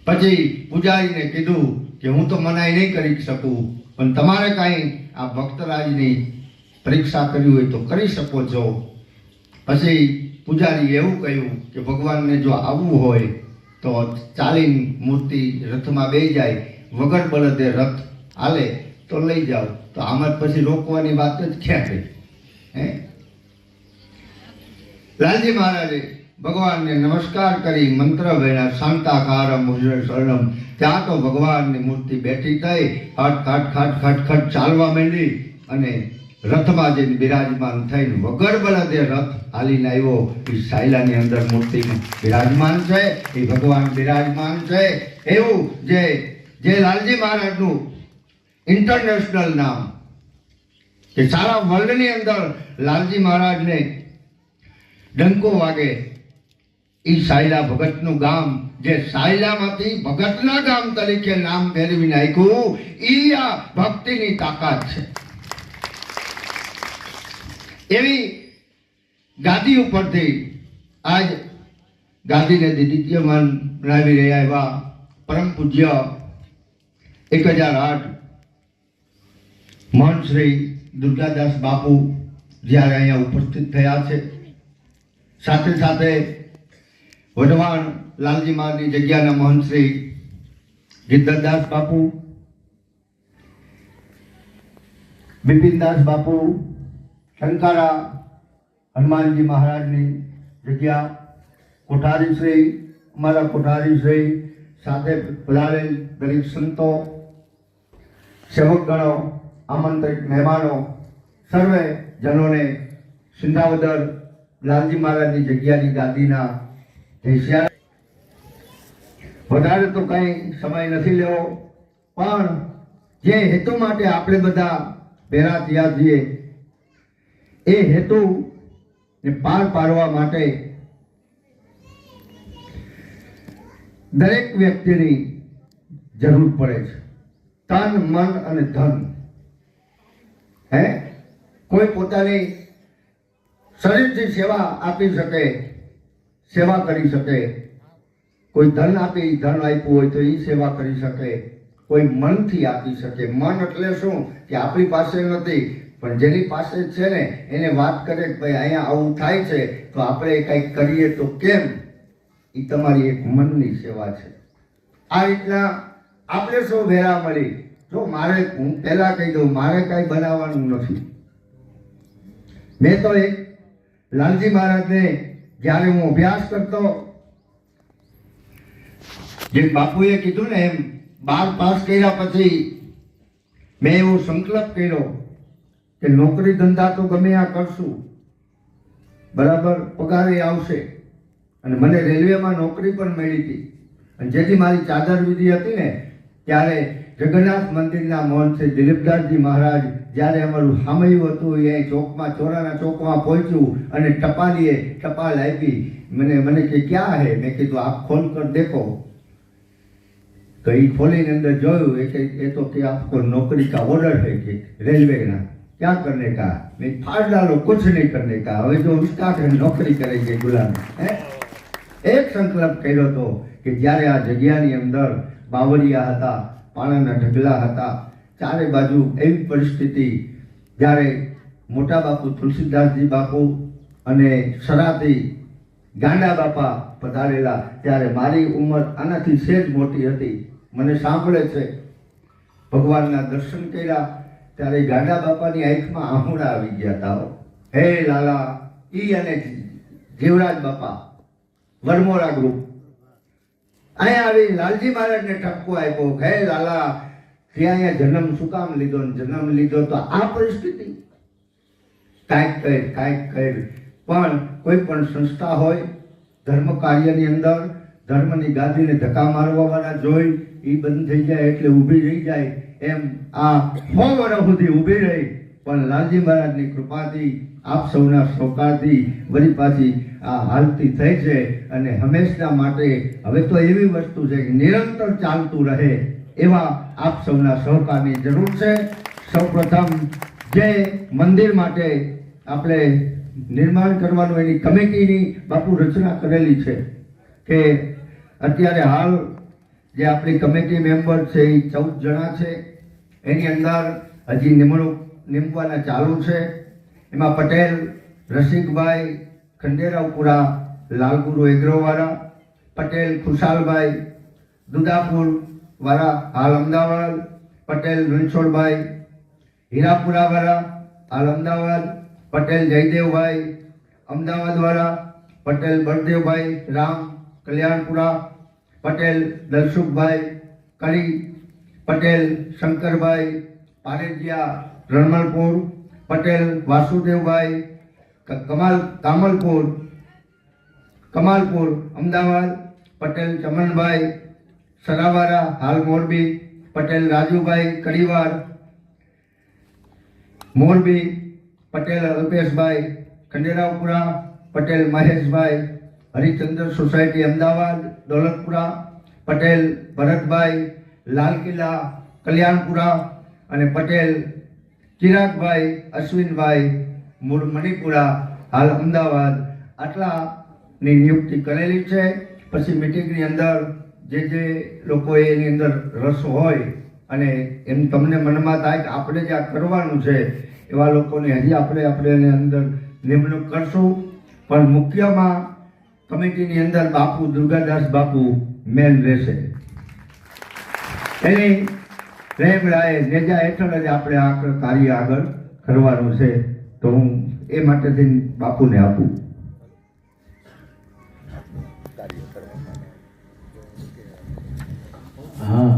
પછી પૂજારીને કીધું કે હું તો મનાઈ નહીં કરી શકું, પણ તમારે કાંઈ આ ભક્તરાજની પરીક્ષા કરવી હોય તો કરી શકો છો. પછી પૂજારીએ એવું કહ્યું કે ભગવાનને જો આવવું હોય તો ચાલીને મૂર્તિ રથમાં બેસી જાય, વગર બળદે રથ હાલે તો લઈ જાઓ. તો આમાં પછી રોકવાની વાત જ ક્યાં થઈ? લાલજી મહારાજે ભગવાનને નમસ્કાર કરી મંત્ર વેળા શાંતાકારમ મુજરે શરણમ. ત્યાં તો ભગવાનની મૂર્તિ બેઠી થઈ, ખટ ખટ ખટ ખટ ખટ ચાલવા માંડી અને રથમાં જઈને બિરાજમાન થઈને વગર બળદે રથ હાલીને આવ્યો. એ સાયલાની અંદર મૂર્તિ બિરાજમાન છે, એ ભગવાન બિરાજમાન છે. એવું જે લાલજી મહારાજનું ઇન્ટરનેશનલ નામ કે સારા વર્લ્ડની અંદર લાલજી મહારાજને ડંકો વાગે, એ સાયલા ભગતનું ગામ, જે સાયલામાંથી ભગતના ગામ તરીકે નામ ફેરવી નાખ્યું, એ આ ભક્તિની તાકાત છે. એવી ગાદી ઉપરથી આજ ગાદીને દ્વિતીયમાન બનાવી રહ્યા એવા પરમ પૂજ્ય 1008 મહંત શ્રી દુર્ગાદાસ બાપુ જ્યારે અહીંયા ઉપસ્થિત થયા છે, સાથે સાથે વઢવાણ લાલજી મહારાજની જગ્યાના મહંત શ્રી ગિદ્ધરદાસ બાપુ, બિપિનદાસ બાપુ, શંકારા હનુમાનજી મહારાજની જગ્યા, કોઠારી શ્રી, અમારા કોઠારી શ્રી, સાથે પધારેલ દરેક સંતો, સેવકગણો, આમંત્રિત મહેમાનો, સર્વે જનોને સિંધાવદર લાલજી મહારાજની જગ્યાની ગાદીના જય શ્રી. વધારે તો કંઈ સમય નથી લેવો, પણ જે હેતુ માટે આપણે બધા ભેગા થયા છીએ એ હેતુ ને પાર પાડવા માટે દરેક વ્યક્તિની જરૂર પડે છે. તન, મન અને ધન. કોઈ પોતાની શરીરથી સેવા આપી શકે, સેવા કરી શકે. કોઈ ધન આપી, ધન આપ્યું હોય તો એ સેવા કરી શકે. કોઈ મનથી આપી શકે. મન એટલે શું કે આપણી પાસે નથી, પણ જેની પાસે છે ને એને વાત કરે કે ભાઈ અહીંયા આવું થાય છે તો આપણે કંઈક કરીએ તો કેમ, એ તમારી એક મનની સેવા છે. આ રીતના આપણે શું ભેરા મળી. જો મારે, હું પહેલા કહી દઉં, મારે કાંઈ બનાવવાનું નથી. મેં તો એક લાલજી મહારાજને જ્યારે હું અભ્યાસ કરતો, જે બાપુએ કીધું ને એમ 12 પાસ કર્યા પછી મેં એવો સંકલ્પ કર્યો કે નોકરી ધંધા તો ગમે આ કરશું, બરાબર પગારે આવશે. અને મને રેલવેમાં નોકરી પણ મળી હતી. અને જેથી મારી ચાદર વિધિ હતી ને ત્યારે જગન્નાથ મંદિરના મહંત શ્રી દિલીપદાસજી મહારાજ જ્યારે અમારું સામયું હતું એ ચોકમાં, ચોરાના ચોકમાં પહોંચ્યું અને ટપાલીએ ટપાલ આપી. મને કે ક્યાં હે? મેં કીધું આપ ખોલ કર દેખો. તો એ ખોલીને અંદર જોયું, એ તો કે આપકો નौकरी का ऑर्डर है कि रेलवे ना, क्या करने का? मैं फाड़ डालो, कुछ नहीं करने का. હવે જો उसका नौकरी करेंगे गुलाम. એક સંકલ્પ કર્યો હતો કે જ્યારે આ જગ્યાની અંદર બાવળિયા હતા, પાણાના ઢગલા હતા, ચારે બાજુ એવી પરિસ્થિતિ, જ્યારે મોટા બાપુ તુલસીદાસજી બાપુ અને સરાતી ગાંડા બાપા પધારેલા, ત્યારે મારી ઉંમર આનાથી સેજ મોટી હતી. મને સાંભળે છે, ભગવાનના દર્શન કર્યા ત્યારે ગાંડા બાપાની આંખમાં આહુડા આવી ગયા હતા. હે લાલા, ઈ અને જીવરાજ બાપા વરમોરા ગ્રુપ અહીંયા આવી લાલજી મહારાજને ઠપકો આપ્યો, હે લાલા ત્યાં અહીંયા જન્મ શું કામ લીધો? જન્મ લીધો તો આ પરિસ્થિતિ. કાંઈક કર. પણ કોઈ પણ સંસ્થા હોય ધર્મ કાર્યની અંદર, ધર્મની ગાદીને ધક્કા મારવા વાળા જોઈ એ બંધ થઈ જાય એટલે ઊભી રહી જાય. એમ આ 100 વર્ષ સુધી ઊભી રહી, પણ લાલજી મહારાજની કૃપાથી, આપ સૌના સહકારથી વળી પાછી આ હાલતી થઈ છે. અને હંમેશા માટે હવે તો એવી વસ્તુ છે કે નિરંતર ચાલતું રહે એવા આપ સૌના સહકારની જરૂર છે. સૌપ્રથમ જે મંદિર માટે આપણે નિર્માણ કરવાનું એની કમિટીની બાપુ રચના કરેલી છે કે અત્યારે હાલ જે આપણી કમિટી મેમ્બર છે એ 14 જણા છે. એની અંદર હજી નિમવાના ચાલુ છે. એમાં પટેલ રસિકભાઈ ખંડેરાવપુરા લાલગુરુ એગ્રોવાળા, પટેલ ખુશાલભાઈ દુદાપુર વાળા હાલ અમદાવાદ, પટેલ રણછોડભાઈ હીરાપુરા વાળા હાલ અમદાવાદ, પટેલ જયદેવભાઈ અમદાવાદ વાળા, પટેલ બળદેવભાઈ રામ કલ્યાણપુરા, પટેલ દલસુખભાઈ કરી, પટેલ શંકરભાઈ પારેજિયા રણમલપુર, પટેલ વાસુદેવભાઈ કમાલપુર અમદાવાદ, પટેલ ચમનભાઈ સરાવારા હાલ મોરબી, પટેલ રાજુભાઈ કડીવાર મોરબી, પટેલ અલ્પેશભાઈ ખંડેરાવપુરા, પટેલ મહેશભાઈ હરિચંદ્ર સોસાયટી અમદાવાદ દોલતપુરા, પટેલ ભરતભાઈ લાલ કિલ્લા કલ્યાણપુરા અને પટેલ ચિરાગભાઈ અશ્વિનભાઈ મૂળ મણિપુરા હાલ અમદાવાદ. આટલાની નિયુક્તિ કરેલી છે. પછી મિટિંગની અંદર જે લોકોએ એની અંદર રસ હોય અને એમ તમને મનમાં થાય કે આપણે જે આ કરવાનું છે એવા લોકોને હજી આપણે એની અંદર નિમણૂક કરશું. પણ મુખ્યમાં કમિટીની અંદર બાપુ દુર્ગાદાસ બાપુ મેન રહેશે. એની પ્રેમ રાય નેજા હેઠળ જ આપણે આ કાર્ય આગળ કરવાનું છે. તો હું એ માટેથી બાપુને આપું. હા,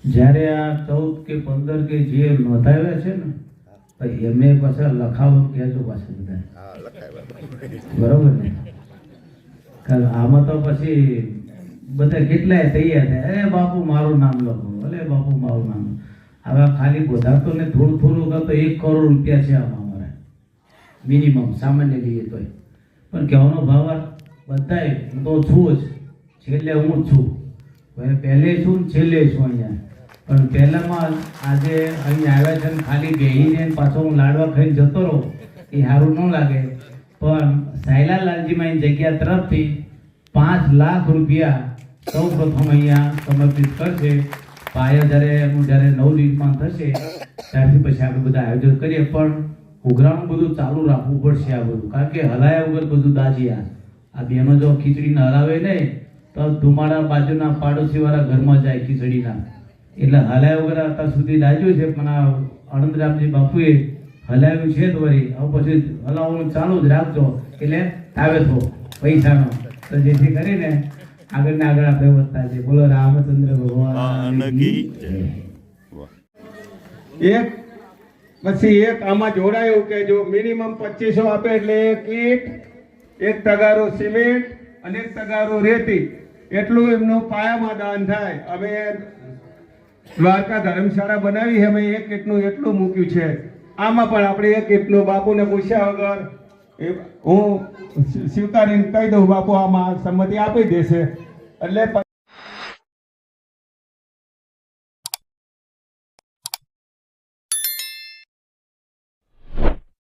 જ્યારે આ 14 કે 15 કે જે નોંધાવ્યા છે ને પછી એમને પાછા લખાવો કહેજો પાછા બધા, બરોબર ને? કારણ આમાં તો પછી બધા કેટલાય તૈયાર થાય, એ બાપુ મારું નામ લખો, ભલે બાપુ મારું નામ. હવે ખાલી બધા તો ને થોડું થોડું કરતો 1 કરોડ રૂપિયા છે આમાં અમારે મિનિમમ સામાન્ય લઈએ તોય. પણ કહેવાનો ભાવ બધાય હું તો છું જ, છેલ્લે હું જ છું, હવે પહેલે છું ને છેલ્લે છું અહીંયા. પણ પહેલામાં આજે અહીંયા આવ્યા છે ને ખાલી બેહીને પાછો હું લાડવા ખાઈને જતો રહું એ સારું ન લાગે. પણ સાયલા લાલજીમાં જગ્યા તરફથી 5 લાખ રૂપિયા સૌ પ્રથમ અહીંયા સમર્પિત કરશે. પાયો જ્યારે નવનિર્માણ થશે ત્યારથી પછી આપણે બધા આયોજન કરીએ. પણ ઉઘરાણું બધું ચાલુ રાખવું પડશે આ બધું, કારણ કે હલાયા વગર બધું દાજ્યા. આ બેનો જો ખીચડીને હલાવે નહીં તો ધુમાડા બાજુના પાડોશીવાળા ઘરમાં જાય ખીચડીના. એટલે હલાયા વગર અત્યાર સુધી દાજ્યું છે, પણ આ આનંદરામજી બાપુએ હલાવ્યું છે. તો વળી હવે પછી હલાવવાનું ચાલુ જ રાખજો, એટલે આવે તો પૈસાનો, તો જેથી કરીને આગળ આપણે વધતા છે. બોલો રામચંદ્ર ભગવાન કી જય. એક પછી એક આમાં જોડાયું કે જો મિનિમમ 2500 આપે એટલે 1 ઈંટ, 1 તગારો સિમેન્ટ અને 1 તગારો રેતી, એટલું એમનું પાયામાં દાન થાય. અમે દ્વારકા ધર્મશાળા બનાવી, અમે 1 ઈંટનું એટલું મૂક્યું છે. આમાં પણ આપણે 1 ઈંટનું બાપુને પૂછ્યા વગર હું સ્વીકારીને કહી દઉં, બાપુ આમાં સંમતિ આપી દેશે. એટલે